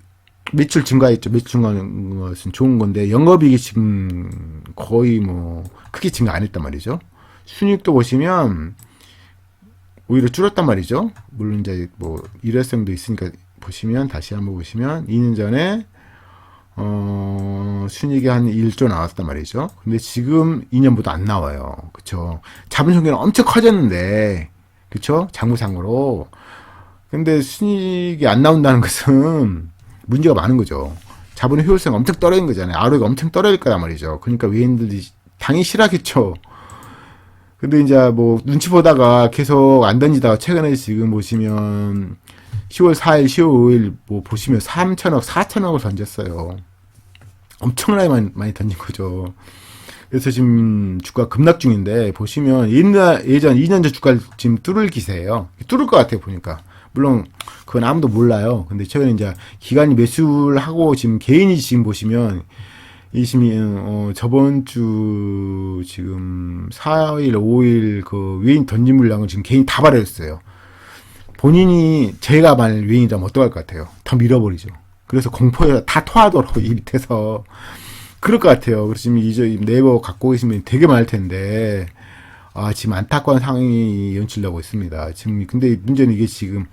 매출 증가했죠. 매출 증가하는 것은 좋은 건데 영업이익이 지금 거의 뭐 크게 증가 안 했단 말이죠. 순이익도 보시면 오히려 줄었단 말이죠. 물론 이제 뭐 일회성도 있으니까 보시면 다시 한번 보시면 2년 전에 순이익이 한 1조 나왔단 말이죠. 근데 지금 2년보다 안 나와요. 그쵸? 자본총계는 엄청 커졌는데, 그쵸? 장부상으로. 근데 순이익이 안 나온다는 것은 문제가 많은 거죠. 자본의 효율성이 엄청 떨어진 거잖아요. ROE가 엄청 떨어질 거란 말이죠. 그러니까 외인들이 당연히 싫어하겠죠. 근데 이제 뭐 눈치 보다가 계속 안 던지다가 최근에 지금 보시면 10월 4일, 10월 5일 뭐 보시면 3천억, 4천억을 던졌어요. 엄청나게 많이 던진 거죠. 그래서 지금 주가 급락 중인데, 보시면 예전 2년 전 주가를 지금 뚫을 기세예요. 뚫을 것 같아요, 보니까. 물론 그건 아무도 몰라요. 근데 최근에 이제 기관이 매수를 하고 지금 개인이 지금 보시면 저번 주 지금 4일, 5일 그 외인 던진 물량을 지금 개인이 다 발행했어요. 본인이 제가 만약 유행이라면 어떡할 것 같아요? 더 밀어버리죠. 그래서 공포에 다 토하도록 이 밑에서 그럴 것 같아요. 그래서 지금 이 네이버 갖고 계시면 되게 많을 텐데 지금 안타까운 상황이 연출되고 있습니다. 지금 근데 문제는 이게 지금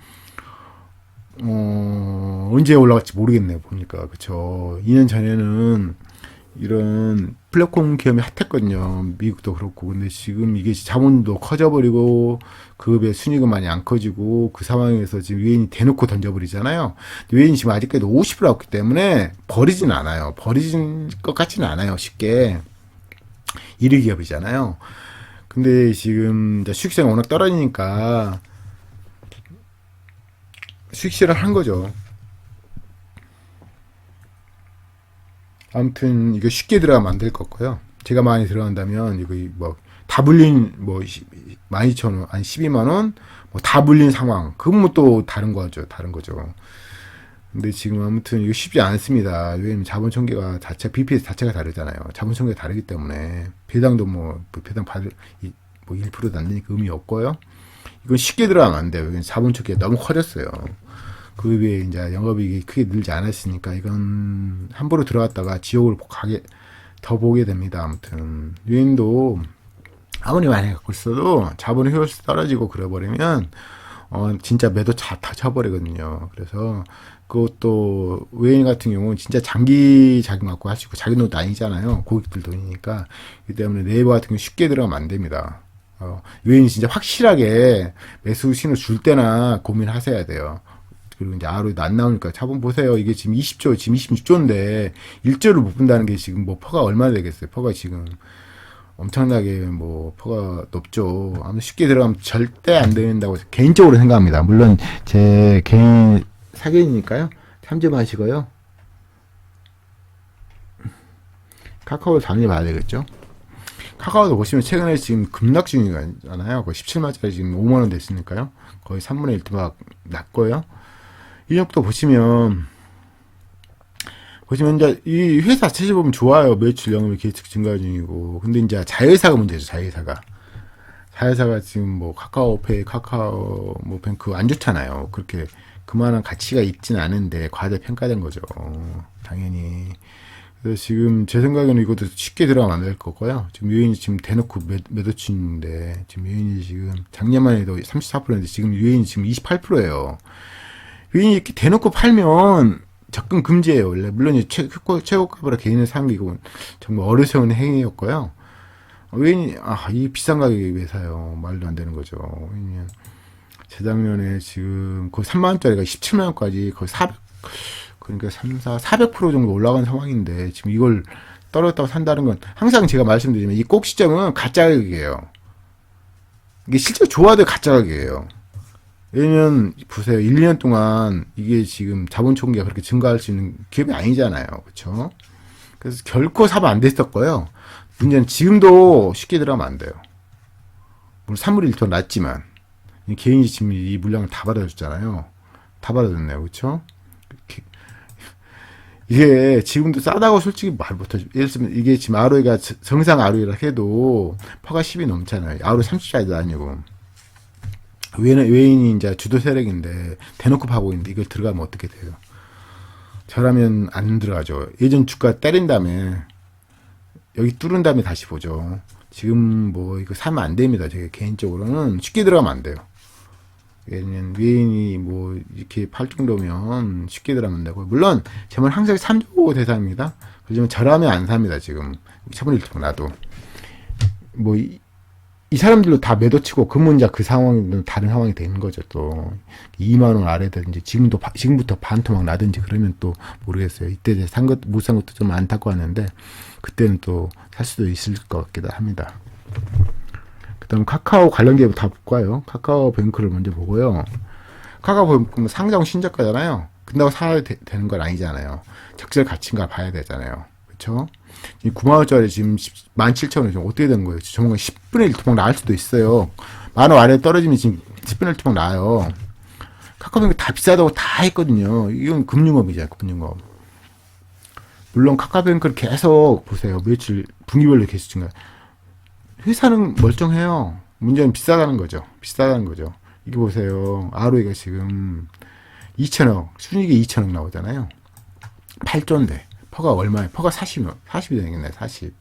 언제 올라갈지 모르겠네요. 보니까 그쵸. 2년 전에는 이런 플랫폼 기업이 핫했거든요. 미국도 그렇고. 근데 지금 이게 자본도 커져버리고 그업의 순위가 많이 안 커지고 그 상황에서 지금 유엔이 대놓고 던져버리잖아요. 유엔이 지금 아직까지 50을 왔기 때문에 버리진 않아요. 버리진 것 같지는 않아요. 쉽게. 1위 기업이잖아요. 근데 지금 이제 수익성이 워낙 떨어지니까 수익실을 한 거죠. 아무튼 이거 쉽게 들어가면 안 될 것 같고요. 제가 많이 들어간다면 이거 뭐 다 불린 뭐 12,000원 아니 12만 원 뭐 다 불린 상황. 그건 뭐 또 다른 거죠. 다른 거죠. 근데 지금 아무튼 이거 쉽지 않습니다. 왜냐면 자본 총계가 BPS 자체가 다르잖아요. 자본 총계가 다르기 때문에 배당도 뭐 배당 받을 뭐 1%도 안 되니까 의미 없고요. 이건 쉽게 들어가면 안 돼요. 자본 총계가 너무 커졌어요. 그 위에 이제 영업이익이 크게 늘지 않았으니까 이건 함부로 들어갔다가 지옥을 더 보게 됩니다. 아무튼 유엔도 아무리 많이 갖고 있어도 자본의 효율이 떨어지고 그래버리면 진짜 매도 다 쳐버리거든요. 그래서 그것도 유엔 같은 경우는 진짜 장기 자금 갖고 하시고 자기 돈도 아니잖아요. 고객들 돈이니까. 그 때문에 네이버 같은 경우 쉽게 들어가면 안 됩니다. 유엔이 진짜 확실하게 매수 신호 줄 때나 고민하셔야 돼요. 그리고 이제 ROE도 안 나오니까 자본 보세요. 이게 지금 20조, 지금 26조인데 1조를 못 분다는 게 지금 뭐 퍼가 얼마나 되겠어요? 퍼가 지금 엄청나게 뭐 퍼가 높죠. 아무 쉽게 들어가면 절대 안 된다고 개인적으로 생각합니다. 물론 제 개인 사견이니까요. 참지 마시고요. 카카오를 당연히 봐야 되겠죠. 카카오도 보시면 최근에 지금 급락 중이잖아요. 거의 17만짜리 지금 5만원 됐으니까요. 거의 3분의 1도 막 났고요. 이력도 보시면 이제 이 회사 자체 보면 좋아요. 매출 영업이 계속 증가 중이고. 근데 이제 자회사가 문제죠. 자회사가 지금 뭐 카카오페이, 카카오 뭐 뱅크 안 좋잖아요. 그렇게 그만한 가치가 있진 않은데 과대평가된 거죠. 당연히. 그래서 지금 제 생각에는 이것도 쉽게 들어가면 안 될 거고요. 지금 유엔이 지금 대놓고 매도치인데 지금 유엔이 지금 작년만 해도 34%인데 지금 유엔이 지금 28%예요. 유엔이 이렇게 대놓고 팔면 접근 금지예요. 원래 물론 최고가보다 개인을 사는 게 이건 정말 어리석은 행위였고요. 유엔이 이 비싼 가격에 왜 사요? 말도 안 되는 거죠. 왜냐면 재작년에 지금 거의 3만 원짜리가 17만 원까지 거의 400% 정도 올라간 상황인데 지금 이걸 떨어졌다고 산다는 건 항상 제가 말씀드리지만 이 꼭 시점은 가짜 가격이에요. 이게 실제 좋아도 가짜 가격이에요. 왜냐면 보세요. 1, 2년 동안 이게 지금 자본 총계가 그렇게 증가할 수 있는 기업이 아니잖아요. 그렇죠? 그래서 결코 사면 안 됐을 거예요. 문제는 지금도 쉽게 들어가면 안 돼요. 물론 산물이 더 낮지만 개인이 지금 이 물량을 다 받아줬잖아요. 다 받아줬네요. 그렇죠? 이게 지금도 싸다고 솔직히 말 못하죠. 예를 들면 이게 지금 ROE가 정상 ROE라 해도 퍼가 10이 넘잖아요. ROE 30짜리도 아니고. 외인이 이제 주도 세력인데 대놓고 파고 있는데 이걸 들어가면 어떻게 돼요? 저라면 안 들어가죠. 예전 주가 때린 다음에 여기 뚫은 다음에 다시 보죠. 지금 뭐 이거 사면 안 됩니다. 제가 개인적으로는 쉽게 들어가면 안 돼요. 왜냐면 외인이 뭐 이렇게 팔 정도면 쉽게 들어가면 안 되고 물론 제 말 항상 3조 대상입니다. 그렇지만 저라면 안 삽니다. 지금 차분히 나도 뭐 이 사람들도 다 매도치고 그러면 그 상황은 다른 상황이 되는 거죠. 또 2만 원 아래든지 지금부터 반토막 나든지 그러면 또 모르겠어요. 이때 못 산 것도 좀 안타고 하는데 그때는 또 살 수도 있을 것 같기도 합니다. 그다음 카카오 관련 기업 다 볼까요? 카카오뱅크를 먼저 보고요. 카카오뱅크 상장 신저가잖아요. 근다고 사야 되는 건 아니잖아요. 적절 가치인가 봐야 되잖아요. 그렇죠? 9만원짜리 지금 17,000원 지금 어떻게 되는 거예요? 정말 10분의 1 토막 나올 수도 있어요. 만원 아래 떨어지면 지금 10분의 1 토막 나요. 카카오뱅크 다 비싸다고 다 했거든요. 이건 금융업이잖아요. 금융업. 물론 카카오뱅크를 계속 보세요. 며칠 분기별로 계속 증가. 회사는 멀쩡해요. 문제는 비싸다는 거죠. 비싸다는 거죠. 이게 보세요. ROE가 지금 2천억, 순이익이 2천억 나오잖아요. 8조인데. 퍼가 얼마에? 퍼가 40이 되겠네, 40.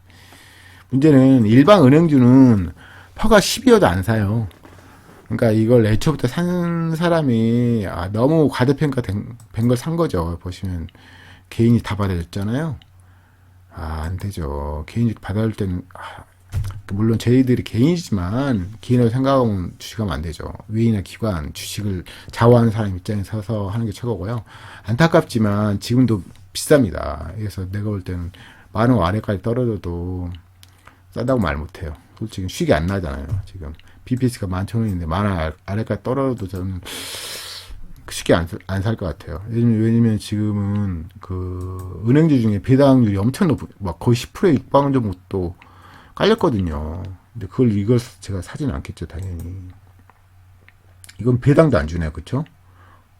문제는 일반 은행주는 퍼가 10이어도 안 사요. 그러니까 이걸 애초부터 산 사람이 너무 과대평가된 걸 산 거죠. 보시면 개인이 다 받아줬잖아요. 안 되죠. 개인이 받아줄 때는 물론 저희들이 개인이지만 개인으로 생각하면 주식하면 안 되죠. 외인이나 기관 주식을 좌우하는 사람 입장에 서서 하는 게 최고고요. 안타깝지만 지금도 비쌉니다. 그래서 내가 볼 때는 10,000원 아래까지 떨어져도 싸다고 말 못해요. 솔직히 수익이 안 나잖아요. 지금 BPS가 11,000원인데 10,000원 아래까지 떨어져도 저는 쉽게 안 살 것 같아요. 왜냐면 지금은 그 은행주 중에 배당률이 엄청 높고 막 거의 10%에 육박한 정도 깔렸거든요. 근데 이걸 제가 사지는 않겠죠, 당연히. 이건 배당도 안 주네요, 그쵸?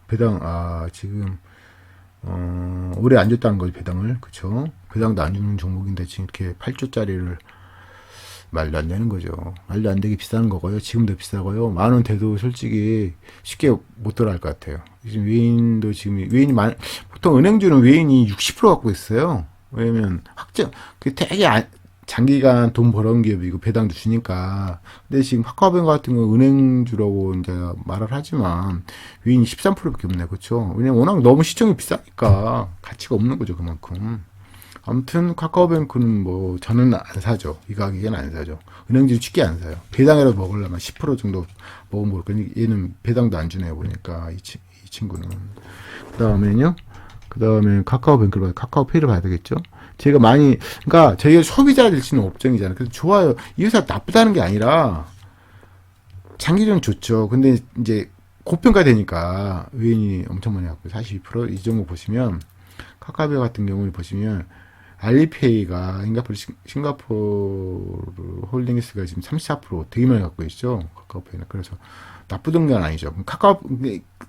배당, 지금, 올해 안 줬다는 거죠, 배당을. 그쵸? 배당도 안 주는 종목인데 지금 이렇게 8조짜리를 말도 안 되는 거죠. 말도 안 되게 비싼 거고요. 지금도 비싸고요. 10,000원 돼도 솔직히 쉽게 못 돌아갈 것 같아요. 지금 외인도 보통 은행주는 외인이 60% 갖고 있어요. 왜냐면 그 되게 장기간 돈 벌어온 기업이고 배당도 주니까. 근데 지금 카카오뱅크 같은 거 은행주라고 이제 말을 하지만 외인이 13%밖에 없네, 그렇죠? 왜냐면 워낙 너무 시총이 비싸니까 가치가 없는 거죠, 그만큼. 아무튼 카카오뱅크는 뭐 저는 안 사죠. 이 가격에는 안 사죠. 은행주 쉽게 안 사요. 배당이라도 먹으려면 10% 정도 먹으면 모를 거니 얘는 배당도 안 주네요, 보니까 이 친구는. 그다음에 카카오뱅크를 카카오페이를 봐야 되겠죠. 제가 그러니까 저희가 소비자 될 수 있는 업종이잖아요. 그래서 좋아요. 이 회사 나쁘다는 게 아니라 장기적으로 좋죠. 근데 이제 고평가 되니까 외인이 엄청 많이 갖고 42%이 정도 보시면 카카오뱅크 같은 경우를 보시면 알리페이가 싱가포르 홀딩스가 지금 34% 되게 많이 갖고 있죠. 카카오페이는. 그래서 나쁘던 건 아니죠.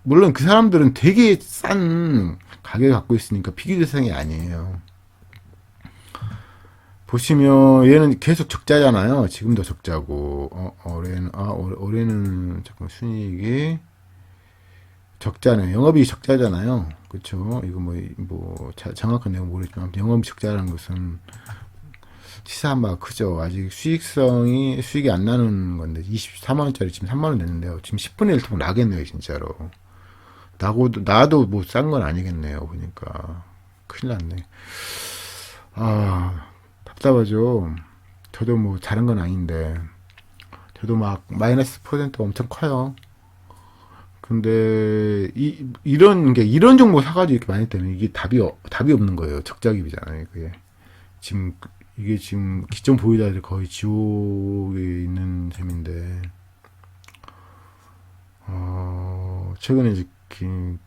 물론 그 사람들은 되게 싼 가격을 갖고 있으니까 비교 대상이 아니에요. 보시면 얘는 계속 적자잖아요. 지금도 적자고 올해는 잠깐 순이익이 적자네요. 영업이익 적자잖아요. 그렇죠? 이거 정확한 내용 모르겠지만 영업이익 적자라는 것은 시세한 바가 크죠. 아직 수익이 안 나는 건데 24만 원짜리 지금 3만 원 냈는데요. 지금 10분의 1 통 나겠네요, 진짜로. 나도 뭐 싼 건 아니겠네요. 보니까 큰일 났네. 답답하죠. 저도 뭐 잘한 건 아닌데 저도 막 마이너스 퍼센트가 엄청 커요. 근데 이런 정보 사가지고 이렇게 많이 때문에 이게 답이 없는 거예요. 적자기비잖아요. 이게 지금 기존 보유자들이 거의 지옥에 있는 셈인데 최근에 이제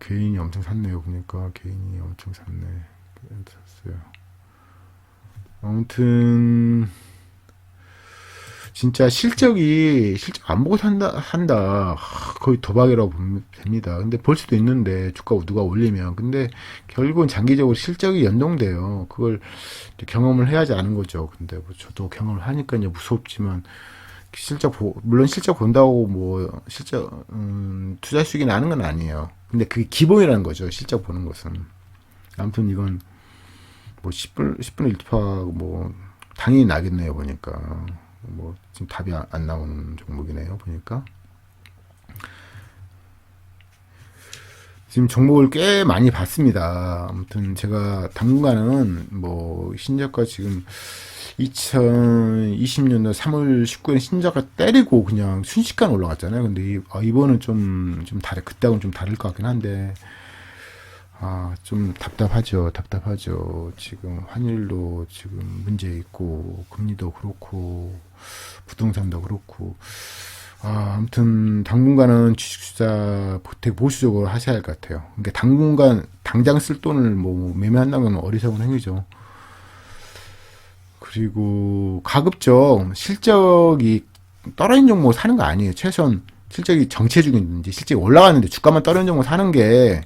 개인이 엄청 샀네요. 보니까 개인이 엄청 샀어요. 아무튼 진짜 실적 안 보고 한다. 거의 도박이라고 보면 됩니다. 근데 볼 수도 있는데, 주가 누가 올리면. 근데 결국은 장기적으로 실적이 연동돼요. 그걸 경험을 해야지 아는 거죠. 근데 뭐 저도 경험을 하니까 이제 무섭지만, 물론 실적 본다고 투자 수익이 나는 건 아니에요. 근데 그게 기본이라는 거죠. 실적 보는 것은. 아무튼 이건 10분의 1파 당연히 나겠네요. 보니까. 지금 답이 안 나오는 종목이네요. 보니까. 지금 종목을 꽤 많이 봤습니다. 아무튼 제가 당분간은 신저가 지금 2020년도 3월 19일 신저가 때리고 그냥 순식간 올라갔잖아요. 근데 이번은 좀 그때하고는 좀 다를 것 같긴 한데, 좀 답답하죠. 지금 환율도 지금 문제 있고, 금리도 그렇고, 부동산도 그렇고, 아무튼 당분간은 주식 투자 되게 보수적으로 하셔야 할 것 같아요. 그러니까 당분간 당장 쓸 돈을 매매한다는 건 어리석은 행위죠. 그리고 가급적 실적이 떨어진 종목 사는 거 아니에요. 최소한 실적이 정체 중인지 실적이 올라가는데 주가만 떨어진 종목 사는 게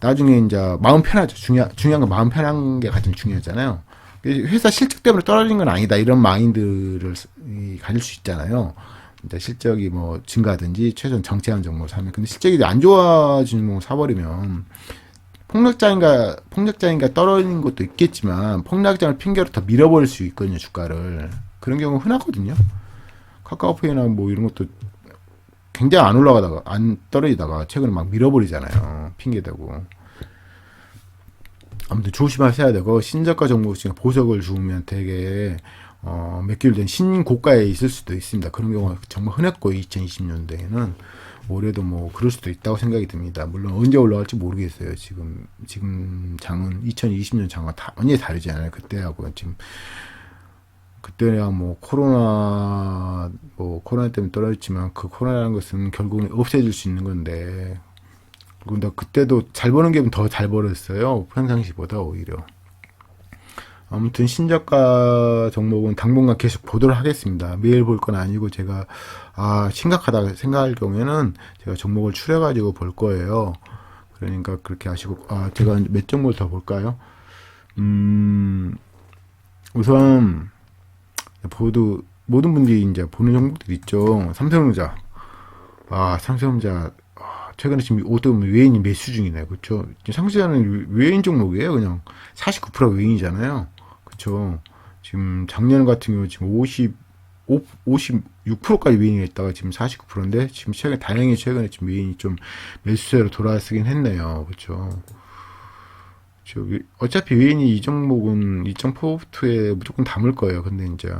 나중에 이제 마음 편하죠. 중요한 건 마음 편한 게 가장 중요하잖아요. 회사 실적 때문에 떨어진 건 아니다. 이런 마인드를 가질 수 있잖아요. 이제 실적이 뭐 증가하든지 최소한 정체한 종목을 사면. 근데 실적이 안 좋아지는 종목을 사버리면 폭락장인가 떨어지는 것도 있겠지만 폭락장을 핑계로 더 밀어버릴 수 있거든요, 주가를. 그런 경우 흔하거든요. 카카오페이나 뭐 이런 것도 굉장히 안 올라가다가 안 떨어지다가 최근에 막 밀어버리잖아요, 핑계대고. 아무튼 조심하셔야 되고, 신저가 종목 중에 보석을 주면 되게 몇 개월 된 신고가에 있을 수도 있습니다. 그런 경우가 정말 흔했고, 2020년대에는 올해도 뭐 그럴 수도 있다고 생각이 듭니다. 물론 언제 올라갈지 모르겠어요. 지금 장은 2020년 장은 다 완전히 다르잖아요. 그때하고 지금. 그때야 뭐 코로나 때문에 떨어졌지만, 그 코로나라는 것은 결국은 없애질 수 있는 건데, 그리고 그때도 잘 버는 게 더 잘 벌었어요, 평상시보다 오히려. 아무튼 신저가 종목은 당분간 계속 보도록 하겠습니다. 매일 볼 건 아니고, 제가 심각하다 생각할 경우에는 제가 종목을 추려가지고 볼 거예요. 그러니까 그렇게 하시고, 제가 몇 종목을 더 볼까요? 우선 모든 분들이 이제 보는 종목들 있죠. 삼성전자. 삼성전자 최근에 지금 어떻게 보면 외인이 매수 중이네. 그렇죠? 삼성전자는 외인 종목이에요. 그냥 49%가 외인이잖아요. 그렇죠? 지금 작년 같은 경우 지금 56%까지 외인이 있다가 지금 49%인데, 지금 다행히 최근에 지금 외인이 좀 매수세로 돌아서긴 했네요. 그렇죠? 어차피 외인이 이 종목은 일정 포트에 무조건 담을 거예요. 근데 이제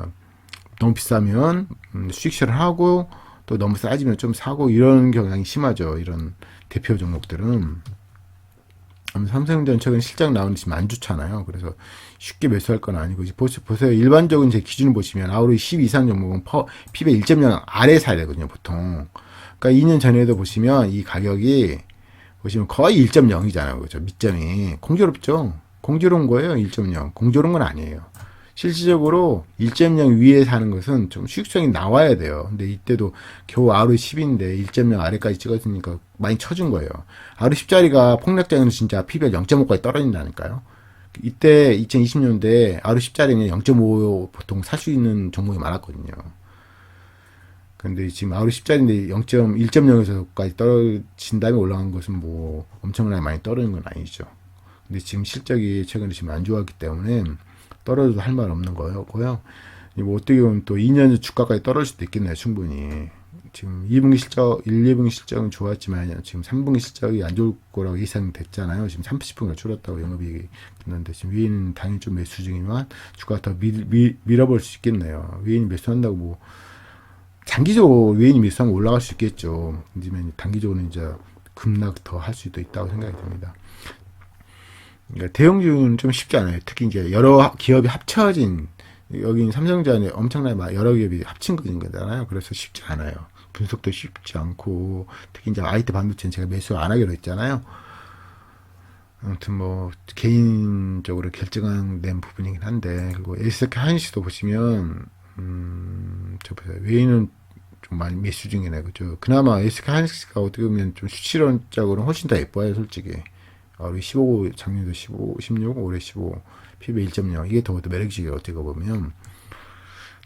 너무 비싸면 수익 실현하고, 또 너무 싸지면 좀 사고, 이런 경향이 심하죠. 이런 대표 종목들은. 삼성전자 최근 실적 나오는 지금 안 좋잖아요. 그래서 쉽게 매수할 건 아니고, 보세요. 일반적인 제 기준을 보시면 아우리 10 이상 종목은 PB 1.0 아래 사야 되거든요, 보통. 그러니까 2년 전에도 보시면 이 가격이 보시면 거의 1.0이잖아요. 그죠? 밑점이. 공조롭죠? 공조로운 거예요, 1.0. 공조로운 건 아니에요. 실질적으로 1.0 위에 사는 것은 좀 수익성이 나와야 돼요. 근데 이때도 겨우 ROE 10인데 1.0 아래까지 찍었으니까 많이 쳐준 거예요. ROE 10짜리가 폭락장에는 진짜 PBR 0.5까지 떨어진다니까요. 이때 2020년대 ROE 10짜리는 0.5 보통 살 수 있는 종목이 많았거든요. 근데 지금 ROE 10짜리인데 1.0에서까지 떨어진 다음에 올라간 것은 뭐 엄청나게 많이 떨어진 건 아니죠. 근데 지금 실적이 최근에 지금 안 좋았기 때문에 떨어져도 할 말 없는 거고요. 뭐 어떻게 보면 또 2년 전 주가까지 떨어질 수도 있겠네요, 충분히. 지금 2분기 실적, 2분기 실적은 좋았지만 지금 3분기 실적이 안 좋을 거라고 예상됐잖아요. 지금 30%가 줄었다고 영업이익이 됐는데, 지금 위에는 당연히 좀 매수 중이지만 주가가 더 밀어볼 수 있겠네요. 위에는 매수한다고 뭐 장기적으로 위에는 매수하면 올라갈 수 있겠죠. 하지만 단기적으로는 이제 급락 더 할 수도 있다고 생각이 듭니다. 그러니까 대형주는 좀 쉽지 않아요. 특히 이제 여러 기업이 합쳐진, 여긴 삼성전자는 엄청나게 여러 기업이 합친 거잖아요. 그래서 쉽지 않아요. 분석도 쉽지 않고, 특히 이제 IT 반도체는 제가 매수 안 하기로 했잖아요. 아무튼 뭐 개인적으로 결정된 부분이긴 한데, 그리고 SK 하이닉스도 보시면 저 보세요. 외인은 좀 많이 매수 중이네. 그죠? 그나마 SK 하이닉스가 어떻게 보면 좀 수치론적으로는 훨씬 더 예뻐요, 솔직히. 우리 15, 작년도 15, 16, 올해 15, PB 1.0. 이게 더 매력적이에요, 어떻게 보면.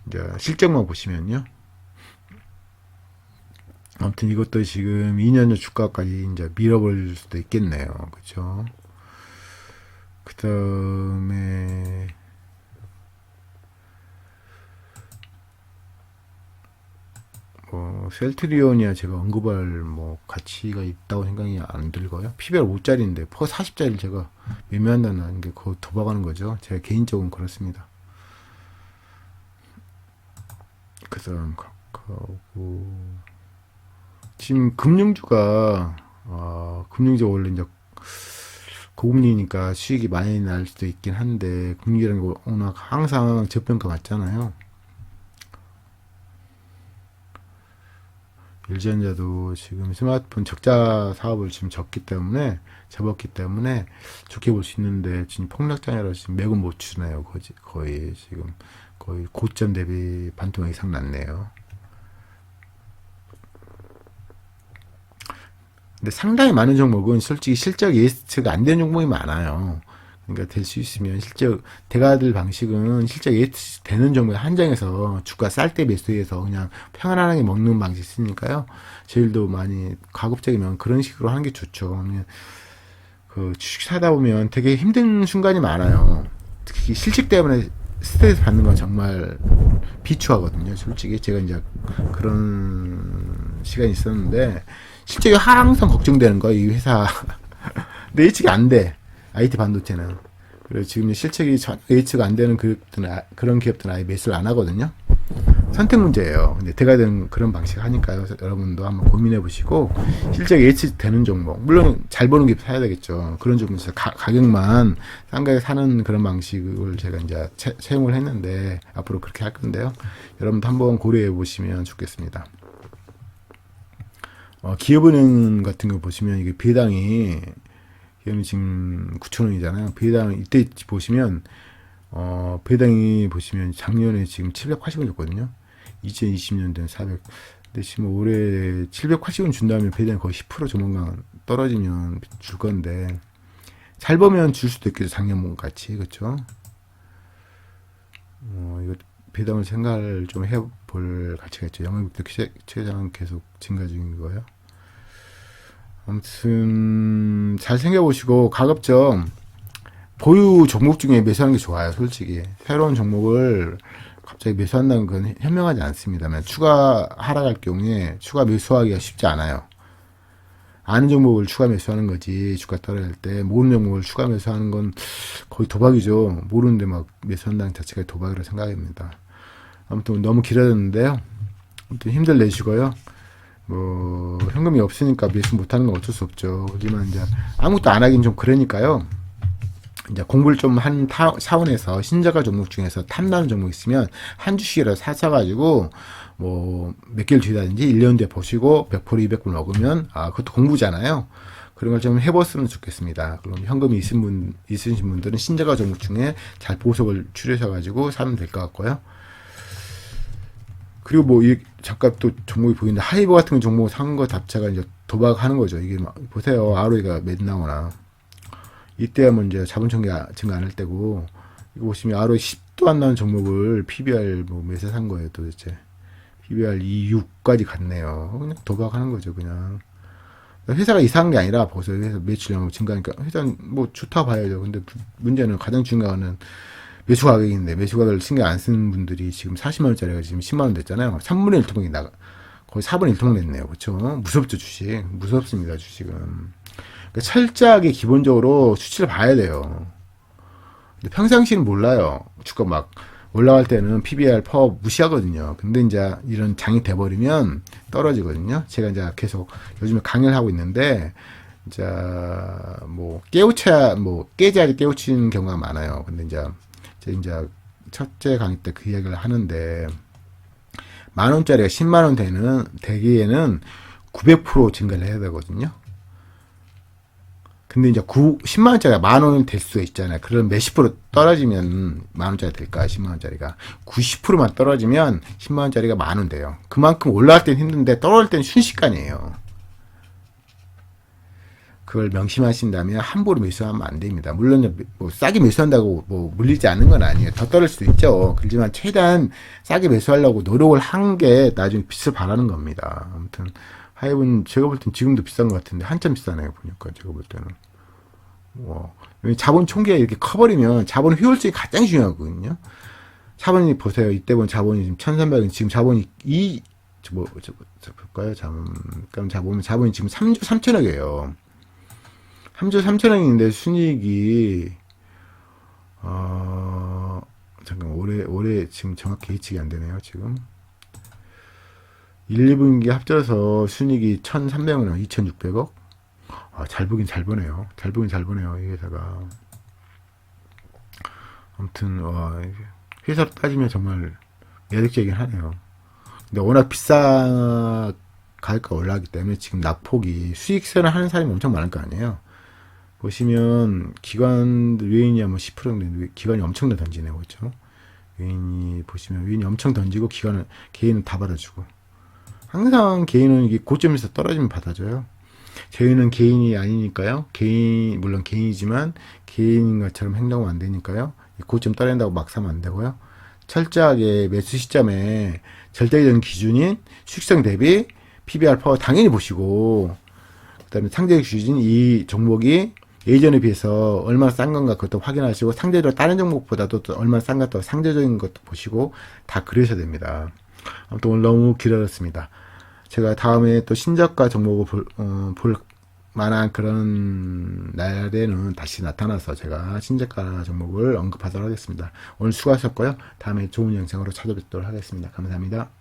이제 실적만 보시면요. 아무튼 이것도 지금 2년 전 주가까지 이제 밀어버릴 수도 있겠네요. 그쵸? 그 다음에, 셀트리온이야 제가 언급할 뭐 가치가 있다고 생각이 안 들고요. PBR 5짜리인데 퍼 40짜리를 제가 매매한다는 게 그거 도박하는 거죠. 제가 개인적으로 그렇습니다. 그 다음 가고, 지금 금융주가 원래 이제 고금리니까 수익이 많이 날 수도 있긴 한데, 금리라는 거 워낙 항상 저평가 맞잖아요. LG전자도 지금 스마트폰 적자 사업을 지금 접었기 때문에 좋게 볼 수 있는데, 지금 폭락장이라 지금 매국 못 추네요. 거의 지금 거의 고점 대비 반토막 이상 났네요. 근데 상당히 많은 종목은 솔직히 실적 예측가 안 되는 종목이 많아요. 그러니까 될 수 있으면 실제 대가들 방식은 실제 예측되는 정도의 한정에서 주가 쌀 때 매수해서 그냥 평안하게 먹는 방식이 있으니까요. 저희도 많이 가급적이면 그런 식으로 하는 게 좋죠. 그 주식 사다 보면 되게 힘든 순간이 많아요. 특히 실직 때문에 스트레스 받는 건 정말 비추하거든요. 솔직히 제가 이제 그런 시간이 있었는데 실제로 항상 걱정되는 거예요. 이 회사 내 예측이 안 돼. IT 반도체는. 그래서 지금 실책이 전혀 예측 안 되는 그런 기업들은 아예 매수를 안 하거든요. 선택 문제예요. 근데 돼가 되는 그런 방식 하니까요. 여러분도 한번 고민해 보시고 실제 예측되는 종목, 물론 잘 보는 기업 사야 되겠죠. 그런 종목에서 가격만 싼 가격에 사는 그런 방식을 제가 이제 채용을 했는데 앞으로 그렇게 할 건데요. 여러분도 한번 고려해 보시면 좋겠습니다. 기업은행 같은 거 보시면 이게 배당이 얘는 지금 9,000원이잖아요. 배당 이때 보시면 배당이 보시면 작년에 지금 780원 줬거든요. 2020년도엔 400. 근데 지금 올해 780원 준다면 배당이 거의 10% 조만간 떨어지면 줄 건데 잘 보면 줄 수도 있겠죠. 작년 같이 그렇죠. 이거 배당을 생각을 좀 해볼 가치가 있죠. 영업이익도 최장 계속 증가 중인 거예요. 아무튼 잘 생각해보시고 가급적 보유 종목 중에 매수하는 게 좋아요. 솔직히 새로운 종목을 갑자기 매수한다는 건 현명하지 않습니다만 추가 하락할 경우에 추가 매수하기가 쉽지 않아요. 아는 종목을 추가 매수하는 거지. 주가 떨어질 때 모르는 종목을 추가 매수하는 건 거의 도박이죠. 모르는데 막 매수한다는 자체가 도박이라고 생각합니다. 아무튼 너무 길어졌는데요. 아무튼 힘들 내시고요. 뭐 현금이 없으니까 매수 못하는 건 어쩔 수 없죠. 하지만 이제 아무것도 안 하긴 좀 그러니까요. 이제 공부를 좀 한 차원에서 신저가 종목 중에서 탐나는 종목 있으면 한 주씩이라도 사셔가지고 뭐 몇 개를 뒤다든지 1년 뒤에 보시고 100% 200불 먹으면 그것도 공부잖아요. 그런 걸 좀 해봤으면 좋겠습니다. 그럼 현금이 있으신 분들은 신저가 종목 중에 잘 보석을 추려셔가지고 사면 될 것 같고요. 그리고 뭐, 잠깐 또 종목이 보이는데, 하이버 같은 종목 산 거 자체가 이제 도박하는 거죠. 이게 막, 보세요. ROE가 몇 나오나. 이때 하면 이제 자본 증가 안 할 때고, 이거 보시면 ROE 10도 안 나오는 종목을 PBR 뭐 몇에 산 거예요, 도대체. PBR 26까지 갔네요. 그냥 도박하는 거죠, 그냥. 회사가 이상한 게 아니라, 보세요. 회사 매출량 증가하니까, 회사는 뭐 좋다 봐야죠. 근데 문제는 가장 중요한 거는, 매수 가격인데 매수 가격을 신경 안 쓰는 분들이 지금 40만 원짜리가 지금 10만 원 됐잖아요. 3분의 1 토막이 거의 4분의 1 토막 냈네요. 그렇죠? 무섭죠, 주식. 무섭습니다, 주식은. 그러니까 철저하게 기본적으로 수치를 봐야 돼요. 근데 평상시는 몰라요. 주가 막 올라갈 때는 PBR 퍼 무시하거든요. 근데 이제 이런 장이 돼버리면 떨어지거든요. 제가 이제 계속 요즘에 강연을 하고 있는데 이제 뭐 깨자리 깨우치는 경우가 많아요. 근데 이제 첫째 강의 때 그 이야기를 하는데, 10,000원짜리가 10만원 되기에는 900% 증가를 해야 되거든요. 근데 이제 10만원짜리가 10,000원이 될 수 있잖아요. 그럼 몇십 프로 떨어지면 10,000원짜리 될까? 10만원짜리가. 90%만 떨어지면 10만원짜리가 10,000원 돼요. 그만큼 올라갈 땐 힘든데 떨어질 땐 순식간이에요. 그걸 명심하신다면 함부로 매수하면 안 됩니다. 물론 뭐 싸게 매수한다고 뭐 물리지 않는 건 아니에요. 더 떨어질 수도 있죠. 그렇지만 최대한 싸게 매수하려고 노력을 한 게 나중에 빚을 바라는 겁니다. 아무튼 하이브는 제가 볼 땐 지금도 비싼 것 같은데 한참 비싸네요. 보니까 제가 볼 때는. 자본 총계가 이렇게 커버리면 자본 효율성이 가장 중요하거든요. 자본이 보세요. 이때 본 자본이 지금 1,300원, 지금 자본이 볼까요? 잠깐 자본이 지금 3조 3천억이에요. 3조 3천억인데 순이익이 잠깐 올해 지금 정확히 예측이 안 되네요. 지금 1, 2분기 합쳐서 순이익이 1,300원, 2,600억. 잘 보긴 잘 보네요. 이 회사가. 아무튼 회사로 따지면 정말 매력적이긴 하네요. 근데 워낙 비싸 가격가 올라가기 때문에 지금 낙폭이 수익세를 하는 사람이 엄청 많을 거 아니에요. 보시면 기관들 외인이 뭐 10% 정도 되는데 기관이 엄청나게 던지네요. 그렇죠? 외인이 보시면 외인이 엄청 던지고 개인은 다 받아주고, 항상 개인은 이게 고점에서 떨어지면 받아줘요. 저희는 개인이 아니니까요. 물론 개인이지만 개인인 것처럼 행동하면 안 되니까요. 고점 떨어진다고 막 사면 안 되고요. 철저하게 매수 시점에 절대적인 기준인 수익성 대비 PBR 파워 당연히 보시고, 그 다음에 상대적 기준 이 종목이 예전에 비해서 얼마나 싼 건가 그것도 확인하시고, 상대적으로 다른 종목보다도 또 얼마나 싼 것도 상대적인 것도 보시고 다 그러셔야 됩니다. 아무튼 오늘 너무 길어졌습니다. 제가 다음에 또 신저가 종목을 볼 만한 그런 날에는 다시 나타나서 제가 신저가 종목을 언급하도록 하겠습니다. 오늘 수고하셨고요. 다음에 좋은 영상으로 찾아뵙도록 하겠습니다. 감사합니다.